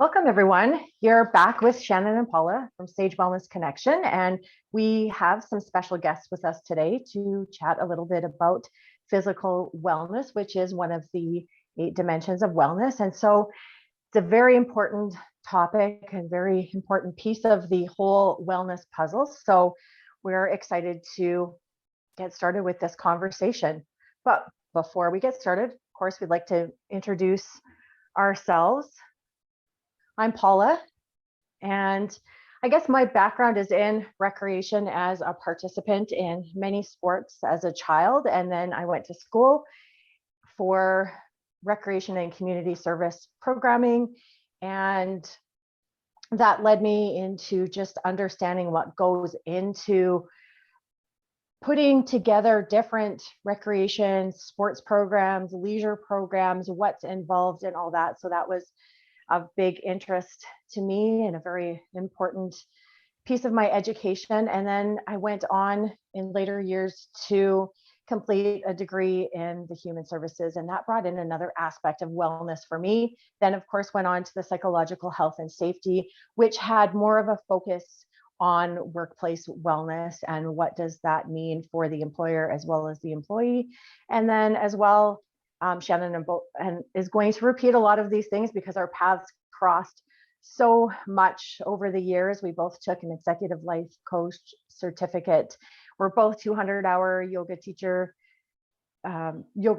Welcome, everyone. You're back with Shannon and Paula from Sage Wellness Connection, and we have some special guests with us today to chat a little bit about physical wellness, which is one of the 8 dimensions of wellness. And so it's a very important topic and very important piece of the whole wellness puzzle. So we're excited to get started with this conversation. But before we get started, of course, we'd like to introduce ourselves. I'm Paula, and I guess my background is in recreation as a participant in many sports as a child, and then I went to school for recreation and community service programming, and that led me into just understanding what goes into putting together different recreation, sports programs, leisure programs, what's involved in all that. So that was of big interest to me and a very important piece of my education. And then I went on in later years to complete a degree in the human services, and that brought in another aspect of wellness for me. Then, of course, went on to the psychological health and safety, which had more of a focus on workplace wellness and what does that mean for the employer as well as the employee. And then as well, Shannon and is going to repeat a lot of these things because our paths crossed so much over the years. We both took an executive life coach certificate. We're both 200-hour yoga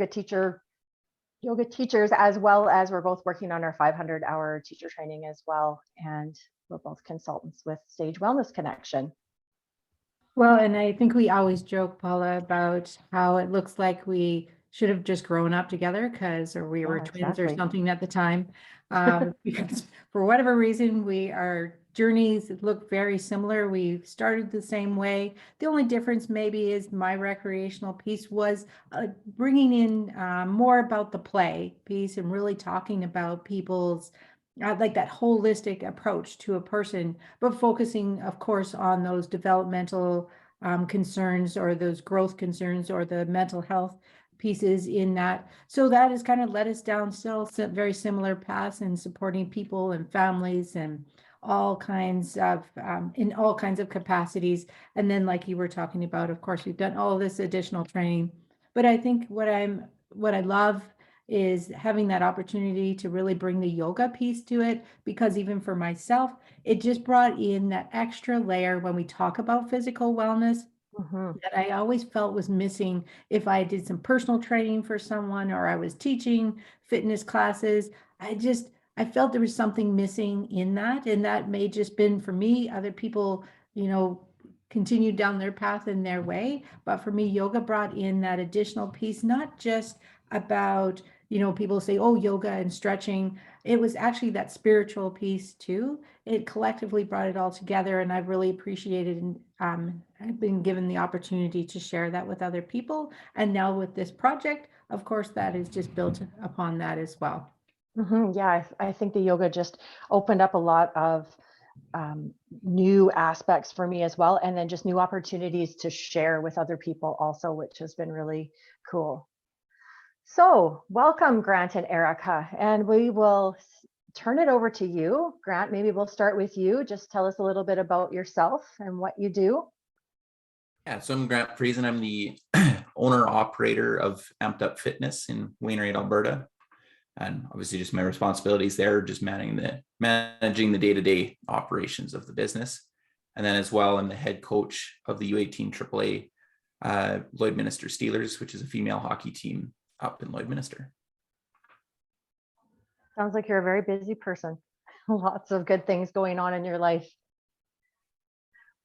teachers, as well as we're both working on our 500-hour teacher training as well. And we're both consultants with Sage Wellness Connection. Well, and I think we always joke, Paula, about how it looks like we should have just grown up together or we were twins or something at the time. Because for whatever reason, our journeys look very similar. We started the same way. The only difference maybe is my recreational piece was bringing in more about the play piece and really talking about people's like that holistic approach to a person, but focusing, of course, on those developmental concerns or those growth concerns or the mental health pieces in that. So that has kind of led us down still very similar paths in supporting people and families and all kinds of in all kinds of capacities. And then, like you were talking about, of course, we've done all this additional training. But I think what I love is having that opportunity to really bring the yoga piece to it, because even for myself, it just brought in that extra layer when we talk about physical wellness. That I always felt was missing if I did some personal training for someone or I was teaching fitness classes. I felt there was something missing in that. And that may just been for me. Other people, continued down their path in their way. But for me, yoga brought in that additional piece, not just about, people say, oh, yoga and stretching. It was actually that spiritual piece too. It collectively brought it all together, and I've really appreciated and I've been given the opportunity to share that with other people. And now with this project, of course, that is just built upon that as well. Yeah, I think the yoga just opened up a lot of new aspects for me as well, and then just new opportunities to share with other people also, which has been really cool. So welcome, Grant and Erica, and we will turn it over to you. Grant, maybe we'll start with you. Just tell us a little bit about yourself and what you do. Yeah, so I'm Grant Friesen. I'm the owner-operator of Amped Up Fitness in Wainwright, Alberta. And obviously just my responsibilities there, just managing the day-to-day operations of the business. And then as well, I'm the head coach of the U18 AAA Lloydminster Steelers, which is a female hockey team up in Lloydminster. Sounds like you're a very busy person. Lots of good things going on in your life.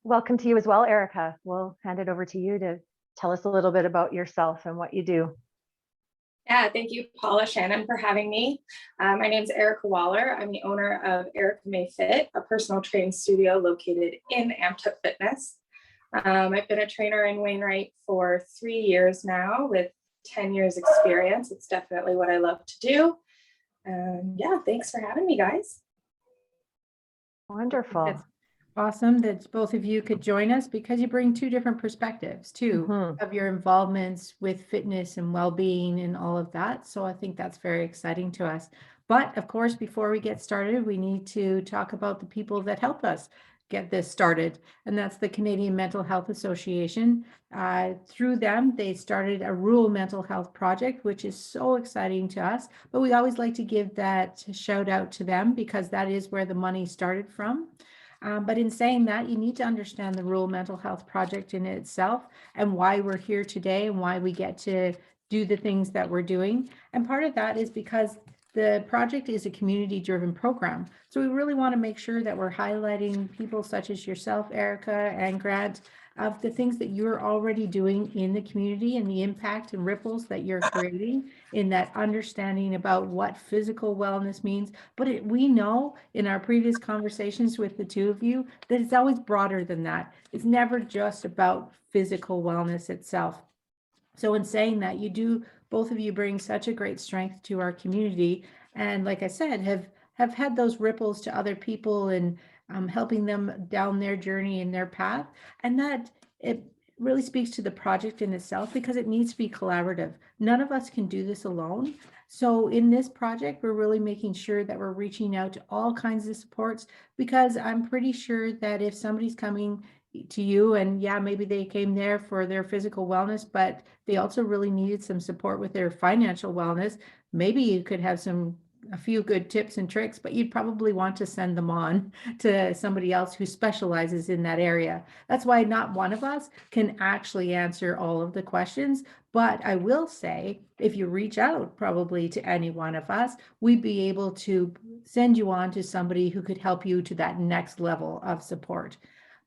Welcome to you as well, Erica. We'll hand it over to you to tell us a little bit about yourself and what you do. Yeah, thank you, Paula, Shannon, for having me. My name is Erica Waller. I'm the owner of Erica Mae Fit, a personal training studio located in Amped Up Fitness. I've been a trainer in Wainwright for 3 years now with 10 years experience. It's definitely what I love to do. Yeah, thanks for having me, guys. Wonderful. awesome that both of you could join us because you bring two different perspectives too of your involvements with fitness and well-being and all of that. So I think that's very exciting to us. But of course, before we get started, we need to talk about the people that help us get this started. And that's the Canadian Mental Health Association. Through them, they started a rural mental health project, which is so exciting to us. But we always like to give that shout out to them because that is where the money started from. But in saying that, you need to understand the Rural Mental Health Project in itself and why we're here today and why we get to do the things that we're doing. And part of that is because the project is a community-driven program. So we really want to make sure that we're highlighting people such as yourself, Erica, and Grant, of the things that you're already doing in the community and the impact and ripples that you're creating in that understanding about what physical wellness means. But we know in our previous conversations with the two of you that it's always broader than that. It's never just about physical wellness itself. So in saying that, both of you bring such a great strength to our community. And like I said, have had those ripples to other people and helping them down their journey and their path. And that it really speaks to the project in itself because it needs to be collaborative. None of us can do this alone. So in this project, we're really making sure that we're reaching out to all kinds of supports because I'm pretty sure that if somebody's coming to you and yeah, maybe they came there for their physical wellness, but they also really needed some support with their financial wellness. Maybe you could have a few good tips and tricks, but you'd probably want to send them on to somebody else who specializes in that area. That's why not one of us can actually answer all of the questions. But I will say, if you reach out probably to any one of us, we'd be able to send you on to somebody who could help you to that next level of support.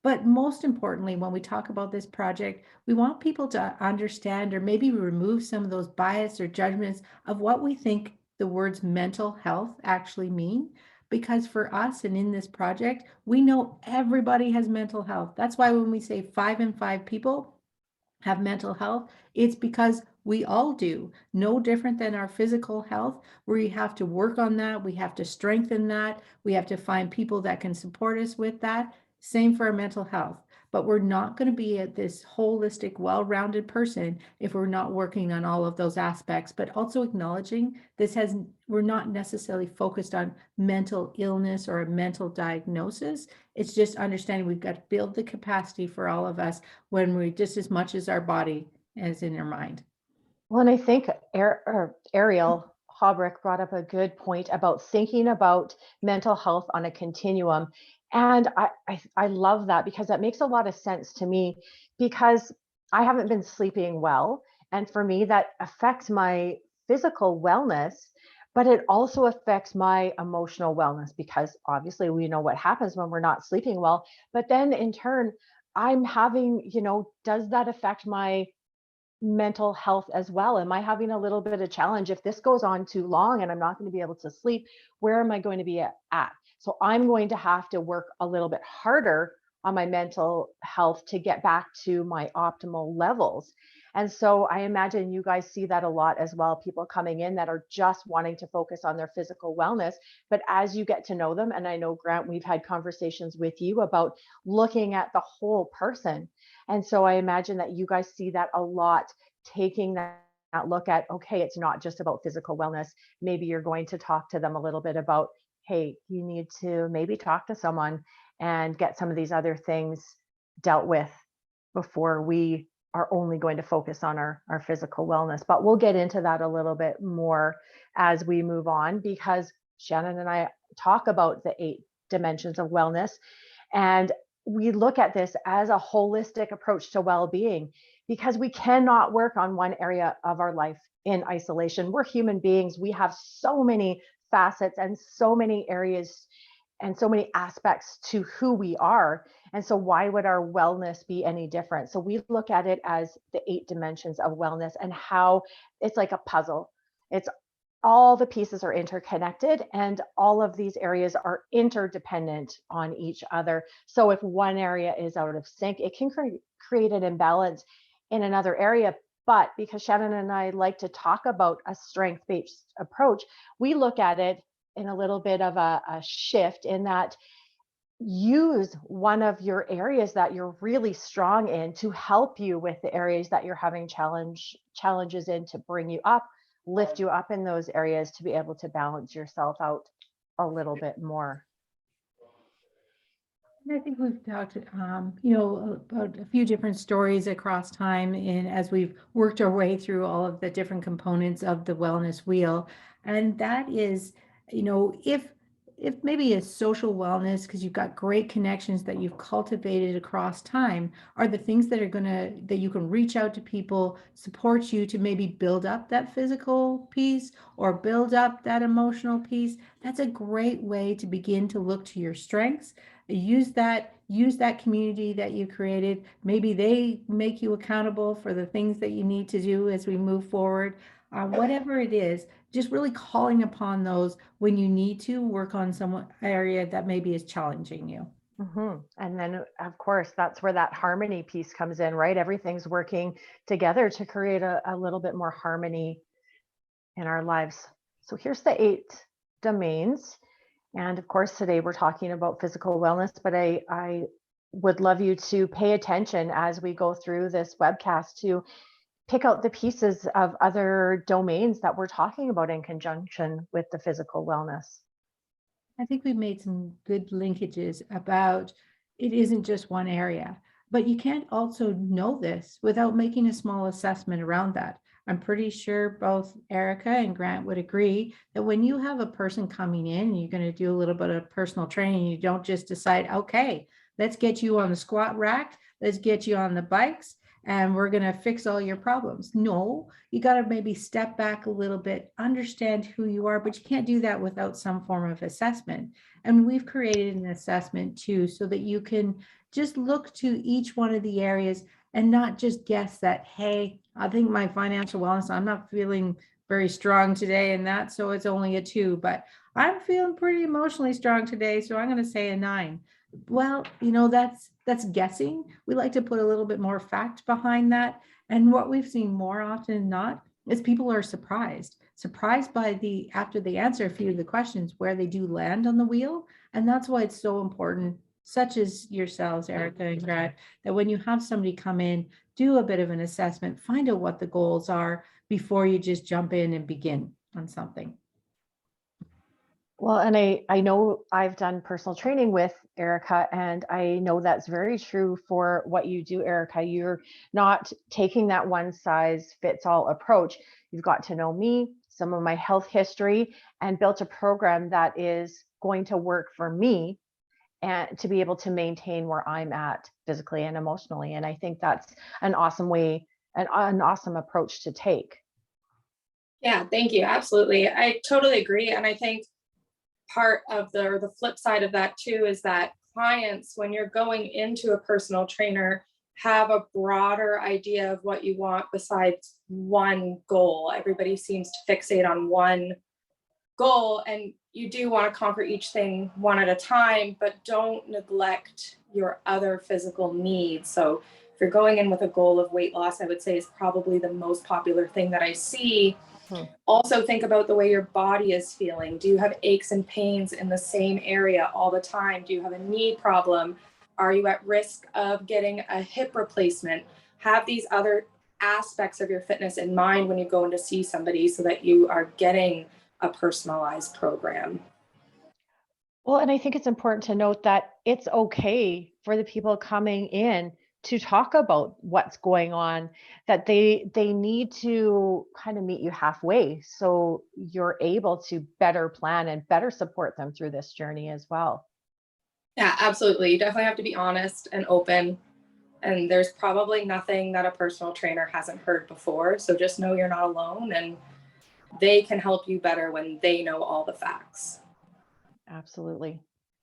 But most importantly, when we talk about this project, we want people to understand or maybe remove some of those bias or judgments of what we think the words mental health actually mean. Because for us and in this project, we know everybody has mental health. That's why when we say 5 in 5 people have mental health, it's because we all do. No different than our physical health, where you have to work on that. We have to strengthen that. We have to find people that can support us with that. Same for our mental health. But we're not going to be this holistic, well-rounded person if we're not working on all of those aspects, but also acknowledging we're not necessarily focused on mental illness or a mental diagnosis. It's just understanding we've got to build the capacity for all of us when we just as much as our body as in our mind. Well, and I think Ariel Hobrick brought up a good point about thinking about mental health on a continuum. And I love that because that makes a lot of sense to me because I haven't been sleeping well. And for me, that affects my physical wellness, but it also affects my emotional wellness because obviously we know what happens when we're not sleeping well. But then in turn, I'm having, does that affect my mental health as well? Am I having a little bit of a challenge? If this goes on too long and I'm not going to be able to sleep, where am I going to be at? So I'm going to have to work a little bit harder on my mental health to get back to my optimal levels. And so I imagine you guys see that a lot as well, people coming in that are just wanting to focus on their physical wellness. But as you get to know them, and I know, Grant, we've had conversations with you about looking at the whole person. And so I imagine that you guys see that a lot, taking that look at, okay, it's not just about physical wellness. Maybe you're going to talk to them a little bit about, hey, you need to maybe talk to someone and get some of these other things dealt with before we are only going to focus on our physical wellness. But we'll get into that a little bit more as we move on, because Shannon and I talk about the 8 dimensions of wellness. And we look at this as a holistic approach to well-being, because we cannot work on one area of our life in isolation. We're human beings. We have so many facets and so many areas and so many aspects to who we are. And so why would our wellness be any different? So we look at it as the 8 dimensions of wellness and how it's like a puzzle. It's all the pieces are interconnected and all of these areas are interdependent on each other. So if one area is out of sync, it can create an imbalance in another area. But because Shannon and I like to talk about a strength-based approach, we look at it in a little bit of a shift in that use one of your areas that you're really strong in to help you with the areas that you're having challenges in, to bring you up, lift you up in those areas, to be able to balance yourself out a little bit more. And I think we've talked, about a few different stories across time, and as we've worked our way through all of the different components of the wellness wheel, and that is, if maybe a social wellness, because you've got great connections that you've cultivated across time, are the things that that you can reach out to people, support you to maybe build up that physical piece or build up that emotional piece. That's a great way to begin to look to your strengths. Use that community that you created. Maybe they make you accountable for the things that you need to do as we move forward. Whatever it is, just really calling upon those when you need to work on some area that maybe is challenging you. And then, of course, that's where that harmony piece comes in, right? Everything's working together to create a little bit more harmony in our lives. So here's the 8 domains. And of course, today we're talking about physical wellness, but I would love you to pay attention as we go through this webcast to pick out the pieces of other domains that we're talking about in conjunction with the physical wellness. I think we've made some good linkages about it isn't just one area, but you can't also know this without making a small assessment around that. I'm pretty sure both Erica and Grant would agree that when you have a person coming in, you're going to do a little bit of personal training. You don't just decide, okay, let's get you on the squat rack, let's get you on the bikes, and we're going to fix all your problems. No, you got to maybe step back a little bit, understand who you are, but you can't do that without some form of assessment. And we've created an assessment too, so that you can just look to each one of the areas and not just guess that, hey, I think my financial wellness, I'm not feeling very strong today and that, so it's only a 2, but I'm feeling pretty emotionally strong today, so I'm going to say a 9. Well, that's guessing. We like to put a little bit more fact behind that. And what we've seen more often than not is people are surprised by after they answer a few of the questions, where they do land on the wheel. And that's why it's so important, such as yourselves, Erica and Grant, that when you have somebody come in, do a bit of an assessment, find out what the goals are before you just jump in and begin on something. Well, and I know I've done personal training with Erica, and I know that's very true for what you do, Erica. You're not taking that one size fits all approach. You've got to know me, some of my health history, and built a program that is going to work for me and to be able to maintain where I'm at physically and emotionally. And I think that's an awesome way, an awesome approach to take. Yeah, thank you. Absolutely. I totally agree. And I think part of the flip side of that too is that clients, when you're going into a personal trainer, have a broader idea of what you want besides one goal. Everybody seems to fixate on one goal, and you do want to conquer each thing one at a time, but don't neglect your other physical needs. So if you're going in with a goal of weight loss, I would say is probably the most popular thing that I see. Also think about the way your body is feeling. Do you have aches and pains in the same area all the time? Do you have a knee problem? Are you at risk of getting a hip replacement? Have these other aspects of your fitness in mind when you go in to see somebody, so that you are getting a personalized program. Well, and I think it's important to note that it's okay for the people coming in to talk about what's going on, that they need to kind of meet you halfway, so you're able to better plan and better support them through this journey as well. Yeah, absolutely. You definitely have to be honest and open. And there's probably nothing that a personal trainer hasn't heard before. So just know you're not alone, and they can help you better when they know all the facts. Absolutely.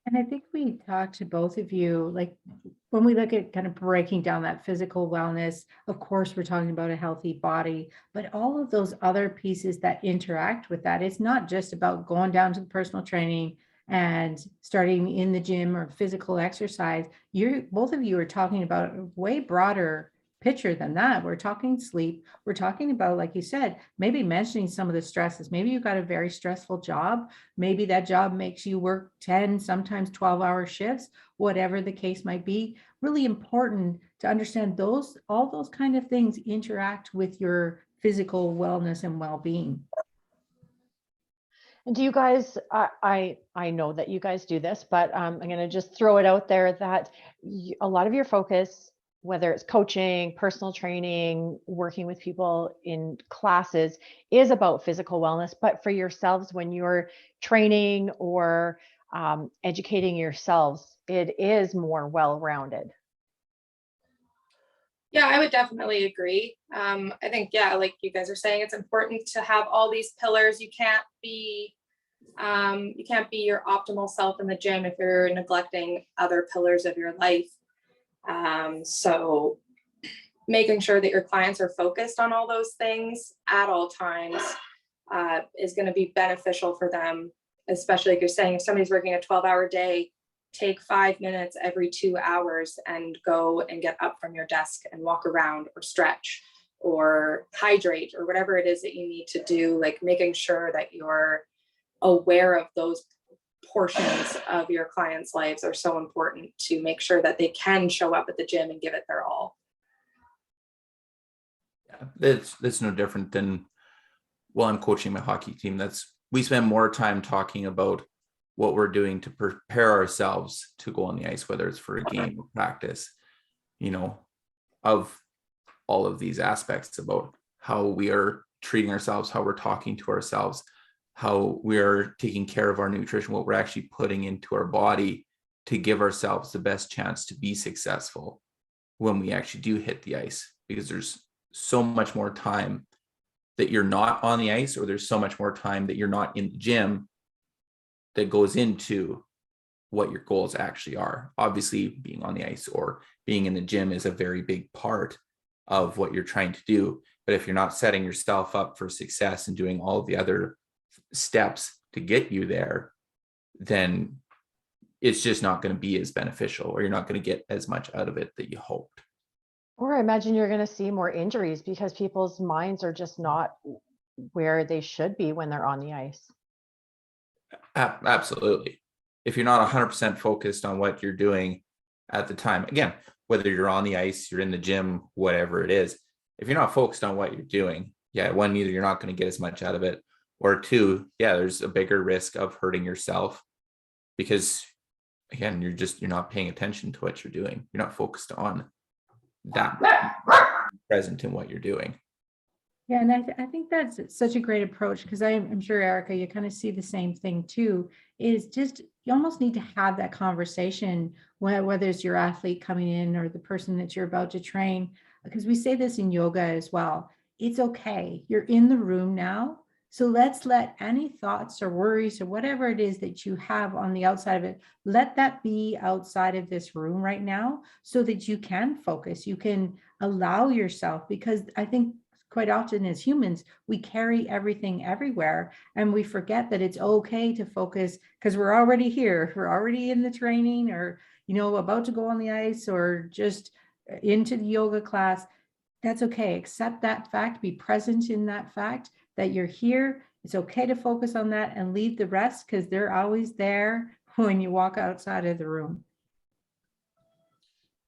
And I think we talked to both of you, like when we look at kind of breaking down that physical wellness, of course, we're talking about a healthy body, but all of those other pieces that interact with that, it's not just about going down to the personal training and starting in the gym or physical exercise. Both of you are talking about a way broader picture than that. We're talking sleep. We're talking about, like you said, maybe mentioning some of the stresses. Maybe you've got a very stressful job. Maybe that job makes you work 10, sometimes 12-hour shifts, whatever the case might be. Really important to understand all those kind of things interact with your physical wellness and well-being. And do you guys, I know that you guys do this, but I'm going to just throw it out there that a lot of your focus, whether it's coaching, personal training, working with people in classes, is about physical wellness. But for yourselves, when you're training or educating yourselves, it is more well-rounded. Yeah, I would definitely agree. I think, yeah, like you guys are saying, it's important to have all these pillars. You can't be your optimal self in the gym if you're neglecting other pillars of your life. So making sure that your clients are focused on all those things at all times is going to be beneficial for them, especially like you're saying, if somebody's working a 12-hour day, take 5 minutes every 2 hours and go and get up from your desk and walk around or stretch or hydrate or whatever it is that you need to do, like making sure that you're aware of those portions of your clients' lives are so important to make sure that they can show up at the gym and give it their all. Yeah, that's no different than while I'm coaching my hockey team. We spend more time talking about what we're doing to prepare ourselves to go on the ice, whether it's for a game or practice, of all of these aspects about how we are treating ourselves, how we're talking to ourselves, how we are taking care of our nutrition, what we're actually putting into our body to give ourselves the best chance to be successful when we actually do hit the ice, because there's so much more time that you're not on the ice, or there's so much more time that you're not in the gym that goes into what your goals actually are. Obviously, being on the ice or being in the gym is a very big part of what you're trying to do. But if you're not setting yourself up for success and doing all of the other steps to get you there, then it's just not going to be as beneficial, or you're not going to get as much out of it that you hoped. Or I imagine you're going to see more injuries because people's minds are just not where they should be when they're on the ice. Absolutely. If you're not 100% focused on what you're doing at the time, again, whether you're on the ice, you're in the gym, whatever it is, if you're not focused on what you're doing, one, either you're not going to get as much out of it, or two, there's a bigger risk of hurting yourself because, again, you're not paying attention to what you're doing. You're not focused on that present in what you're doing. Yeah, and I think that's such a great approach, because I'm sure, Erica, you kind of see the same thing too, is just you almost need to have that conversation, whether it's your athlete coming in or the person that you're about to train, because we say this in yoga as well. It's okay. You're in the room now. So let's let any thoughts or worries or whatever it is that you have on the outside of it, let that be outside of this room right now so that you can focus, you can allow yourself, because I think quite often as humans, we carry everything everywhere and we forget that it's okay to focus because we're already here. We're already in the training, or, about to go on the ice, or just into the yoga class. That's okay. Accept that fact, be present in that fact that you're here. It's okay to focus on that and leave the rest, because they're always there when you walk outside of the room.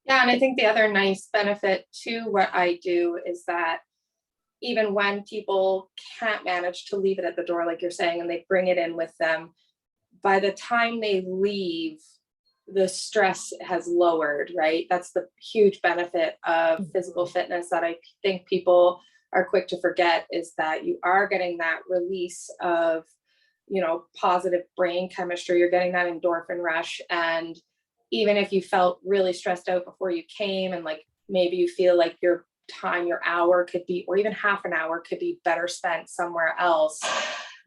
Yeah, and I think the other nice benefit to what I do is that even when people can't manage to leave it at the door, like you're saying, and they bring it in with them, by the time they leave, the stress has lowered, right? That's the huge benefit of physical fitness that I think people are quick to forget, is that you are getting that release of, positive brain chemistry. You're getting that endorphin rush. And even if you felt really stressed out before you came, and like maybe you feel like your time, your hour could be, or even half an hour could be better spent somewhere else,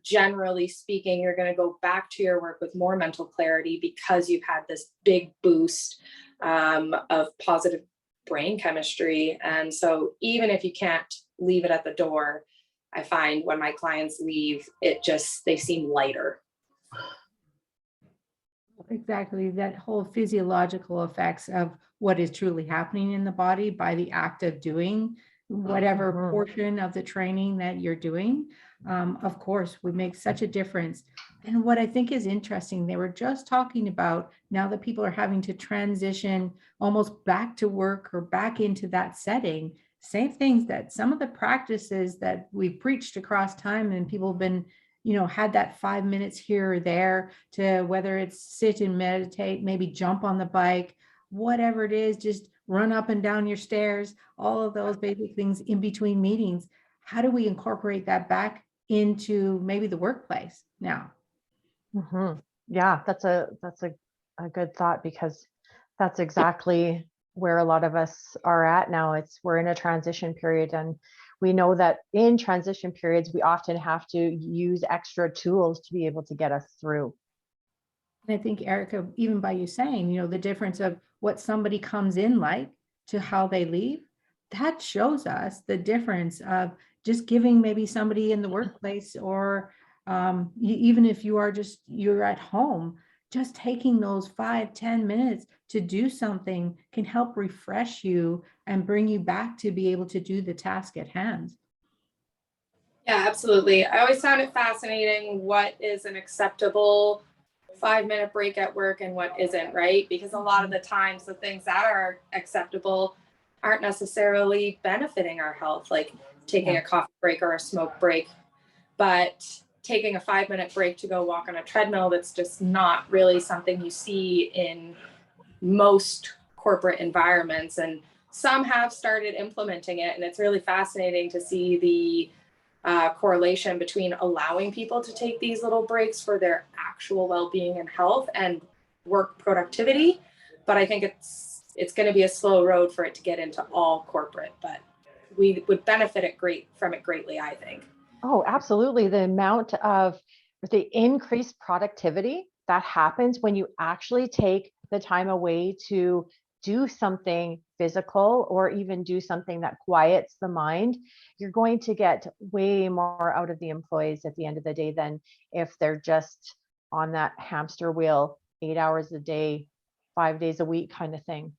generally speaking, you're going to go back to your work with more mental clarity because you've had this big boost of positive brain chemistry. And so even if you can't leave it at the door, I find when my clients leave, they seem lighter. Exactly. That whole physiological effects of what is truly happening in the body by the act of doing whatever portion of the training that you're doing. Of course, would make such a difference. And what I think is interesting, they were just talking about now that people are having to transition almost back to work or back into that setting, same things that some of the practices that we've preached across time and people have been, had that 5 minutes here or there to whether it's sit and meditate, maybe jump on the bike, whatever it is, just run up and down your stairs, all of those basic things in between meetings. How do we incorporate that back into maybe the workplace now? Yeah, that's a good thought, because that's exactly where a lot of us are at now. We're in a transition period, and we know that in transition periods, we often have to use extra tools to be able to get us through. And I think, Erica, even by you saying, the difference of what somebody comes in like to how they leave, that shows us the difference of just giving maybe somebody in the workplace or even if you're at home, just taking those 5-10 minutes to do something can help refresh you and bring you back to be able to do the task at hand. Yeah, absolutely. I always found it fascinating what is an acceptable 5-minute break at work and what isn't, right? Because a lot of the times the things that are acceptable aren't necessarily benefiting our health, like taking a coffee break or a smoke break, but taking a 5-minute break to go walk on a treadmill, that's just not really something you see in most corporate environments. And some have started implementing it, and it's really fascinating to see the correlation between allowing people to take these little breaks for their actual well-being and health and work productivity. But I think it's going to be a slow road for it to get into all corporate, but we would benefit from it greatly, I think. Oh, absolutely. The amount of the increased productivity that happens when you actually take the time away to do something physical or even do something that quiets the mind, you're going to get way more out of the employees at the end of the day than if they're just on that hamster wheel 8 hours a day, 5 days a week kind of thing.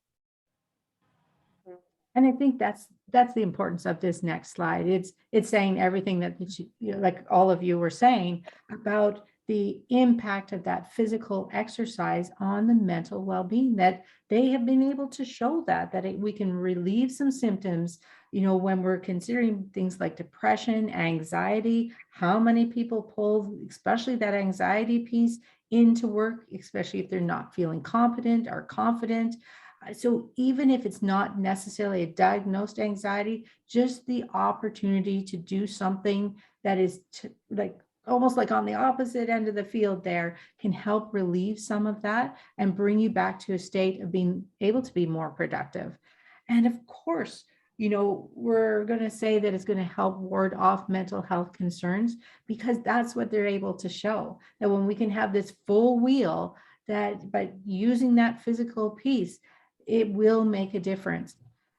And I think that's the importance of this next slide. It's saying everything that like all of you were saying about the impact of that physical exercise on the mental well-being, that they have been able to show that we can relieve some symptoms, when we're considering things like depression, anxiety, how many people pull, especially that anxiety piece into work, especially if they're not feeling competent or confident. So even if it's not necessarily a diagnosed anxiety, just the opportunity to do something that is almost like on the opposite end of the field there can help relieve some of that and bring you back to a state of being able to be more productive. And of course, we're going to say that it's going to help ward off mental health concerns, because that's what they're able to show, that when we can have this full wheel, that by using that physical piece, it will make a difference.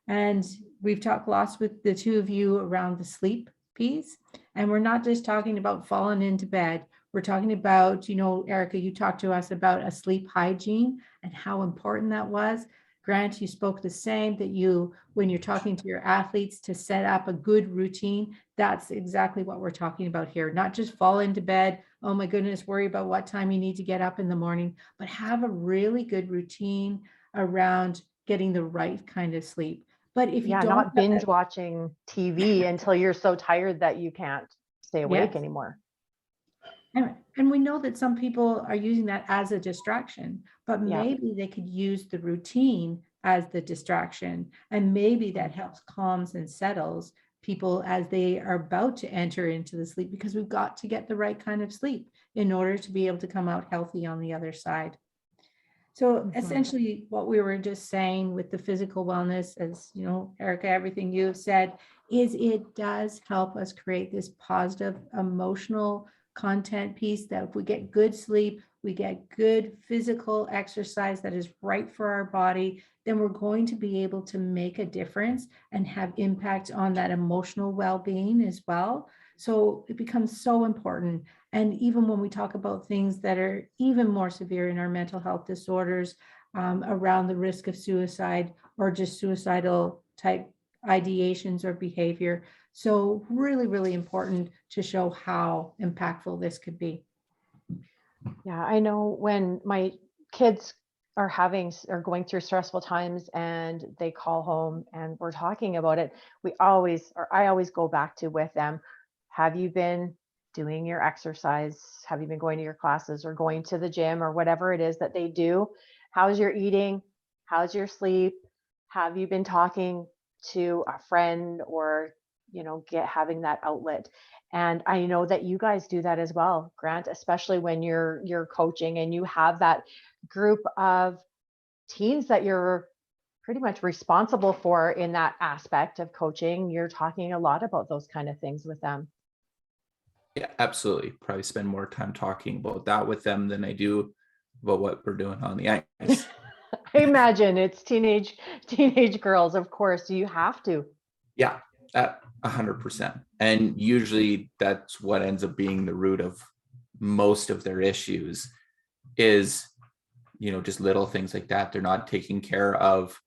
And we've talked lots with the two of you around the sleep piece. And we're not just talking about falling into bed. We're talking about, Erica, you talked to us about a sleep hygiene and how important that was. Grant, you spoke the same, that when you're talking to your athletes to set up a good routine, that's exactly what we're talking about here. Not just fall into bed, oh my goodness, worry about what time you need to get up in the morning, but have a really good routine around getting the right kind of sleep. But if you don't, not binge watching TV until you're so tired that you can't stay awake anymore. And we know that some people are using that as a distraction, but maybe they could use the routine as the distraction. And maybe that helps calms and settles people as they are about to enter into the sleep, because we've got to get the right kind of sleep in order to be able to come out healthy on the other side. So essentially what we were just saying with the physical wellness, as Erica, everything you have said, is it does help us create this positive emotional content piece, that if we get good sleep, we get good physical exercise that is right for our body, then we're going to be able to make a difference and have impact on that emotional well-being as well. So it becomes so important. And even when we talk about things that are even more severe in our mental health disorders, around the risk of suicide or just suicidal type ideations or behavior. So really, really important to show how impactful this could be. Yeah, I know when my kids are going through stressful times and they call home and we're talking about it, I always go back to with them, have you been doing your exercise? Have you been going to your classes or going to the gym or whatever it is that they do? How's your eating? How's your sleep? Have you been talking to a friend or, having that outlet? And I know that you guys do that as well, Grant, especially when you're coaching and you have that group of teens that you're pretty much responsible for in that aspect of coaching. You're talking a lot about those kind of things with them. Yeah, absolutely. Probably spend more time talking about that with them than I do about what we're doing on the ice. I imagine it's teenage girls, of course. You have to. Yeah, 100%. And usually that's what ends up being the root of most of their issues is, just little things like that. They're not taking care of,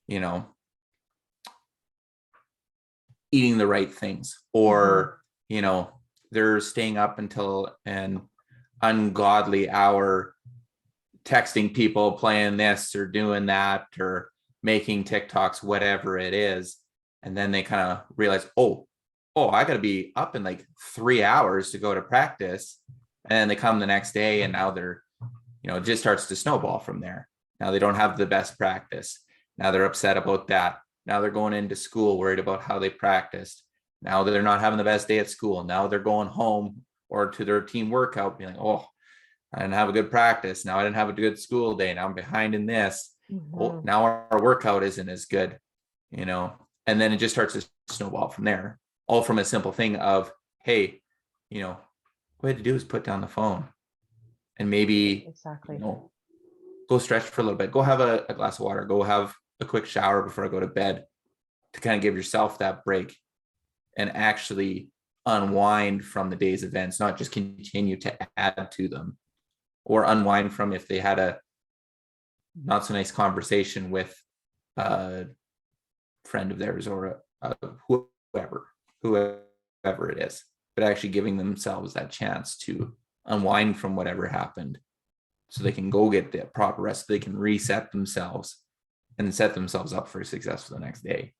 eating the right things, or, they're staying up until an ungodly hour texting people, playing this or doing that or making TikToks, whatever it is. And then they kind of realize, oh, I got to be up in like 3 hours to go to practice. And then they come the next day and now they're, it just starts to snowball from there. Now they don't have the best practice. Now they're upset about that. Now they're going into school worried about how they practiced. Now they're not having the best day at school. Now they're going home or to their team workout being like, oh, I didn't have a good practice. Now I didn't have a good school day. Now I'm behind in this. Mm-hmm. Oh, now our workout isn't as good, and then it just starts to snowball from there. All from a simple thing of, hey, what you have to do is put down the phone and maybe Exactly. Go stretch for a little bit. Go have a glass of water. Go have a quick shower before I go to bed to kind of give yourself that break and actually unwind from the day's events, not just continue to add to them, or unwind from if they had a not so nice conversation with a friend of theirs or whoever it is, but actually giving themselves that chance to unwind from whatever happened so they can go get the proper rest, so they can reset themselves and set themselves up for success for the next day.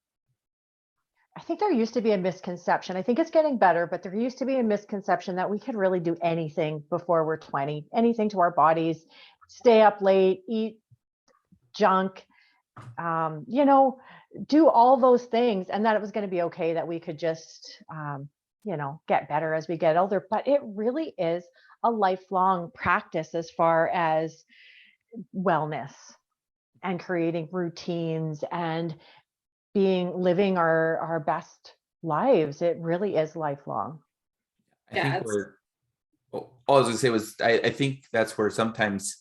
I think there used to be a misconception. I think it's getting better, but there used to be a misconception that we could really do anything before we're 20, anything to our bodies, stay up late, eat junk, do all those things, and that it was going to be okay, that we could just, get better as we get older. But it really is a lifelong practice as far as wellness and creating routines and living our best lives. It really is lifelong. All I was gonna say was I think that's where sometimes,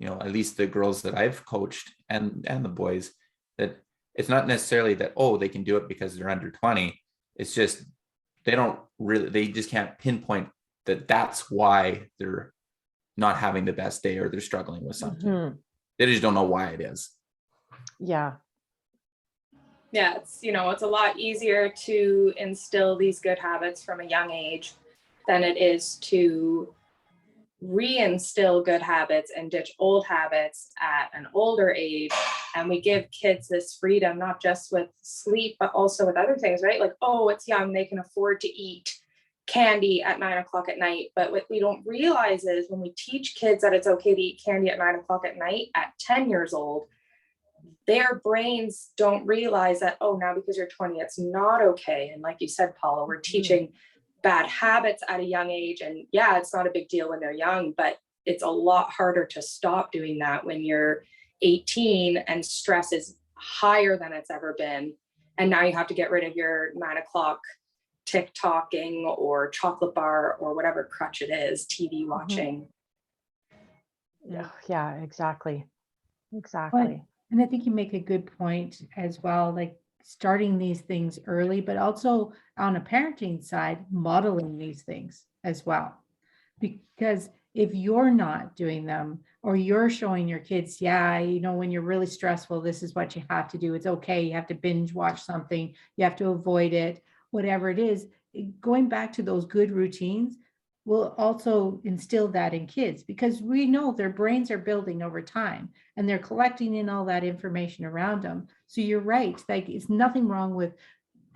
at least the girls that I've coached and the boys, that it's not necessarily that, they can do it because they're under 20. It's just they just can't pinpoint that that's why they're not having the best day or they're struggling with something. Mm-hmm. They just don't know why it is. Yeah. Yeah, it's a lot easier to instill these good habits from a young age than it is to reinstill good habits and ditch old habits at an older age. And we give kids this freedom, not just with sleep, but also with other things, right? Like, it's young, they can afford to eat candy at 9 o'clock at night. But what we don't realize is when we teach kids that it's okay to eat candy at 9 o'clock at night at 10 years old, their brains don't realize that, now because you're 20, it's not okay. And like you said, Paula, we're teaching bad habits at a young age. And yeah, it's not a big deal when they're young, but it's a lot harder to stop doing that when you're 18 and stress is higher than it's ever been. And now you have to get rid of your 9 o'clock TikToking or chocolate bar or whatever crutch it is, TV watching. Yeah, exactly. And I think you make a good point as well, like starting these things early, but also on a parenting side, modeling these things as well. Because if you're not doing them, or you're showing your kids, yeah, when you're really stressful, this is what you have to do. It's okay. You have to binge watch something. You have to avoid it, whatever it is. Going back to those good routines will also instill that in kids, because we know their brains are building over time and they're collecting in all that information around them. So you're right. Like, it's nothing wrong with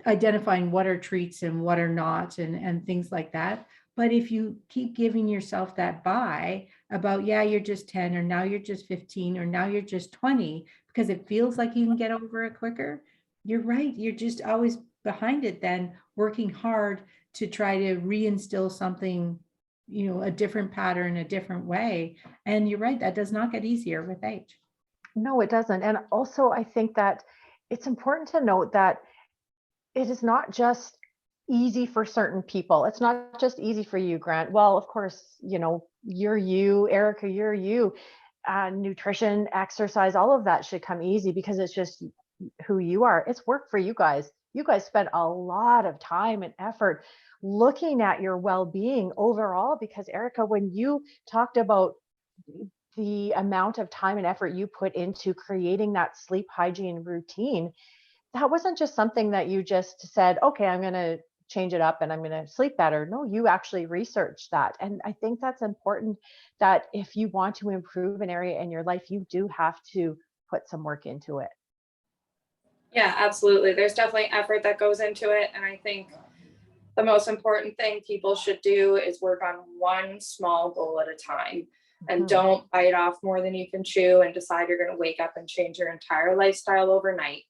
identifying what are treats and what are not, and things like that. But if you keep giving yourself that buy about, yeah, you're just 10, or now you're just 15, or now you're just 20, because it feels like you can get over it quicker, you're right. You're just always behind it, then working hard to try to reinstill something, a different pattern, a different way. And you're right, that does not get easier with age. No, it doesn't. And also, I think that it's important to note that it is not just easy for certain people. It's not just easy for you, Grant. Well, of course, you're you, Erica, you're you. Nutrition, exercise, all of that should come easy because it's just who you are. It's work for you guys. You guys spend a lot of time and effort looking at your well-being overall, because Erica, when you talked about the amount of time and effort you put into creating that sleep hygiene routine, that wasn't just something that you just said, okay, I'm going to change it up and I'm going to sleep better. No, you actually researched that. And I think that's important, that if you want to improve an area in your life, you do have to put some work into it. Yeah, absolutely. There's definitely effort that goes into it. And I think the most important thing people should do is work on one small goal at a time, and don't bite off more than you can chew and decide you're going to wake up and change your entire lifestyle overnight.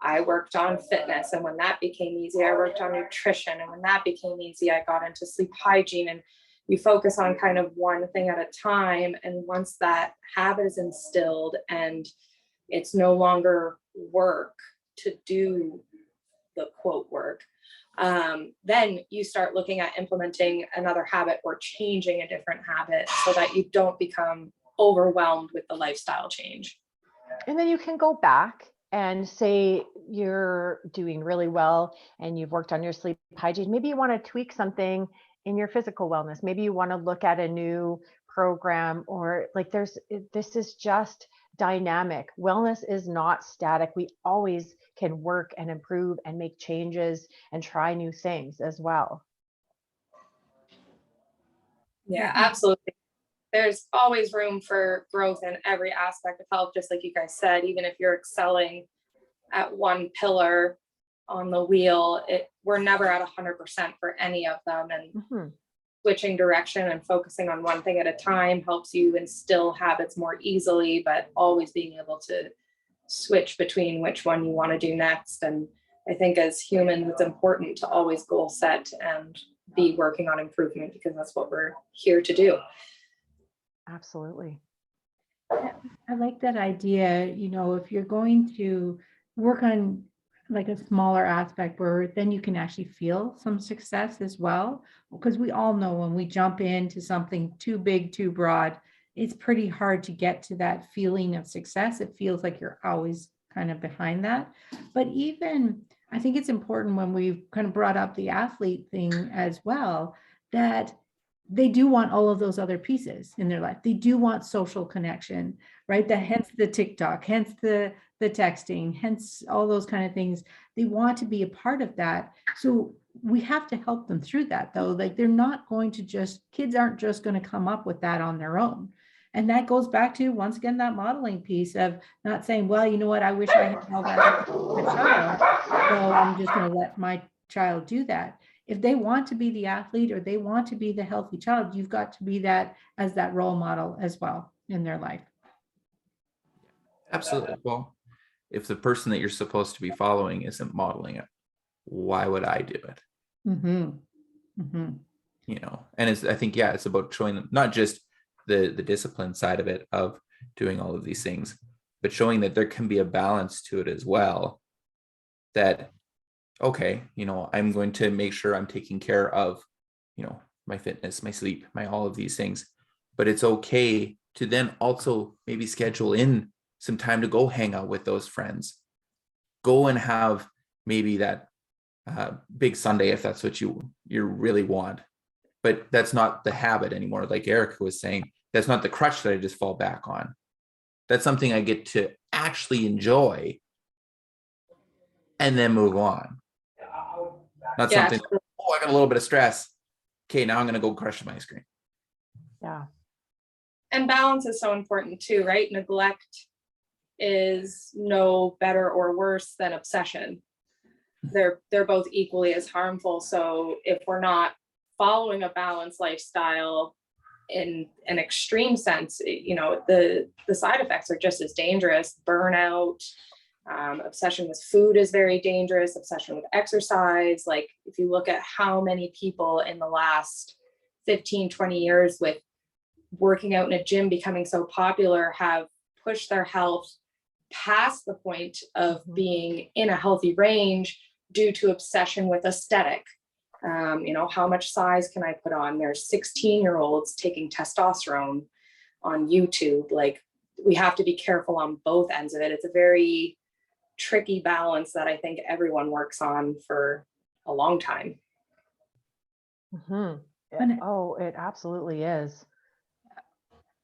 I worked on fitness, and when that became easy, I worked on nutrition. And when that became easy, I got into sleep hygiene. And you focus on kind of one thing at a time. And once that habit is instilled and it's no longer work to do the quote work, then you start looking at implementing another habit or changing a different habit so that you don't become overwhelmed with the lifestyle change. And then you can go back and say you're doing really well and you've worked on your sleep hygiene. Maybe you want to tweak something in your physical wellness. Maybe you want to look at a new program, or like this is just dynamic. Wellness is not static. We always can work and improve and make changes and try new things as well. Yeah, absolutely. There's always room for growth in every aspect of health, just like you guys said. Even if you're excelling at one pillar on the wheel, we're never at 100% for any of them. And switching direction and focusing on one thing at a time helps you instill habits more easily, but always being able to switch between which one you want to do next. And I think as humans, it's important to always goal set and be working on improvement, because that's what we're here to do. Absolutely. I like that idea. If you're going to work on like a smaller aspect where then you can actually feel some success as well, because we all know when we jump into something too big, too broad, it's pretty hard to get to that feeling of success. It feels like you're always kind of behind that. But even, I think it's important when we've kind of brought up the athlete thing as well, that they do want all of those other pieces in their life. They do want social connection, right? Hence the TikTok, hence the texting, hence all those kind of things. They want to be a part of that. So we have to help them through that, though. Like, they're not going to kids aren't just going to come up with that on their own. And that goes back to, once again, that modeling piece of not saying, well, you know what, I wish I had all that as a child, so I'm just going to let my child do that. If they want to be the athlete or they want to be the healthy child, you've got to be that as that role model as well in their life. Absolutely. Well, if the person that you're supposed to be following isn't modeling it, why would I do it? And I think, it's about showing them not just the discipline side of it, of doing all of these things, but showing that there can be a balance to it as well. That, okay, I'm going to make sure I'm taking care of, my fitness, my sleep, my all of these things, but it's okay to then also maybe schedule in some time to go hang out with those friends, go and have maybe that big Sunday, if that's what you really want, but that's not the habit anymore. Like Erica was saying, that's not the crutch that I just fall back on. That's something I get to actually enjoy and then move on. Not something, oh, I got a little bit of stress. Okay, now I'm going to go crush some ice cream. Yeah. And balance is so important too, right? Neglect is no better or worse than obsession. They're both equally as harmful. So if we're not following a balanced lifestyle in an extreme sense, you know, the side effects are just as dangerous. Burnout, obsession with food is very dangerous. Obsession with exercise. Like if you look at how many people in the last 15, 20 years with working out in a gym becoming so popular have pushed their health past the point of being in a healthy range due to obsession with aesthetic. You know, how much size can I put on? There's 16-year-olds taking testosterone on YouTube. Like, we have to be careful on both ends of it. It's a very tricky balance that I think everyone works on for a long time. Oh, it absolutely is.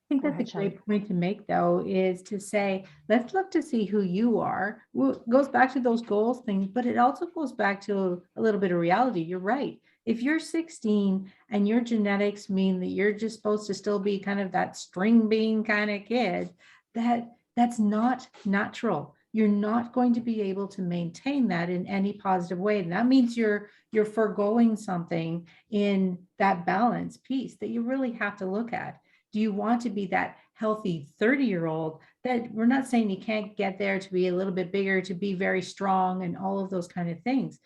I think that's a great point to make, though, is to say, let's look to see who you are. Well, it goes back to those goals things, but it also goes back to a little bit of reality. You're right. If you're 16 and your genetics mean that you're just supposed to still be kind of that string bean kind of kid, that's not natural. You're not going to be able to maintain that in any positive way. And that means you're foregoing something in that balance piece that you really have to look at. Do you want to be that healthy 30-year-old that we're not saying you can't get there to be a little bit bigger, to be very strong and all of those kind of things.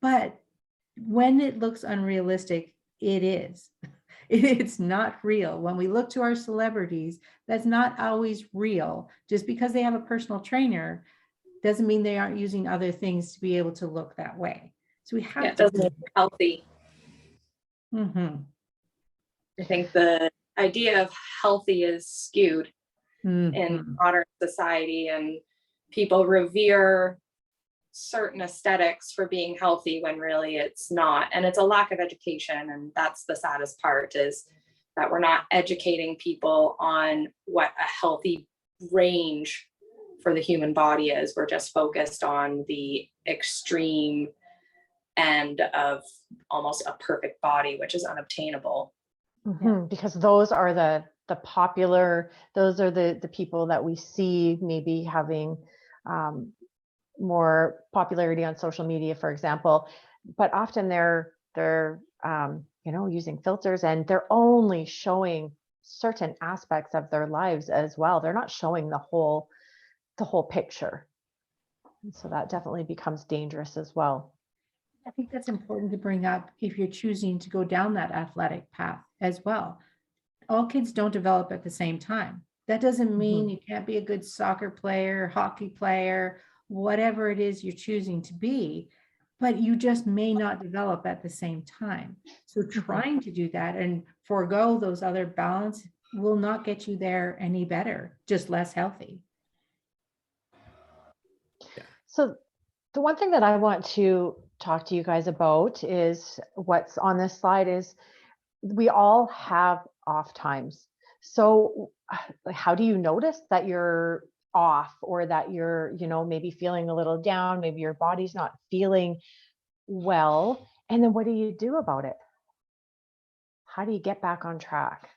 But when it looks unrealistic, it is. It's not real. When we look to our celebrities, that's not always real. Just because they have a personal trainer doesn't mean they aren't using other things to be able to look that way. So we have to be healthy. I think the idea of healthy is skewed in modern society, and people revere certain aesthetics for being healthy when really it's not. And it's a lack of education. And that's the saddest part, is that we're not educating people on what a healthy range for the human body is. We're just focused on the extreme end of almost a perfect body, which is unobtainable. Because those are the popular, those are the people that we see maybe having more popularity on social media, for example, but often they're you know, using filters, and they're only showing certain aspects of their lives as well. They're not showing the whole picture. And so that definitely becomes dangerous as well. I think that's important to bring up if you're choosing to go down that athletic path as well. All kids don't develop at the same time. That doesn't mean you can't be a good soccer player, hockey player, whatever it is you're choosing to be, but you just may not develop at the same time. So trying to do that and forego those other balance will not get you there any better, just less healthy. So the one thing that I want to talk to you guys about is what's on this slide is we all have off times. So how do you notice that you're off, or that you're, you know, maybe feeling a little down, maybe your body's not feeling well, and then what do you do about it? How do you get back on track?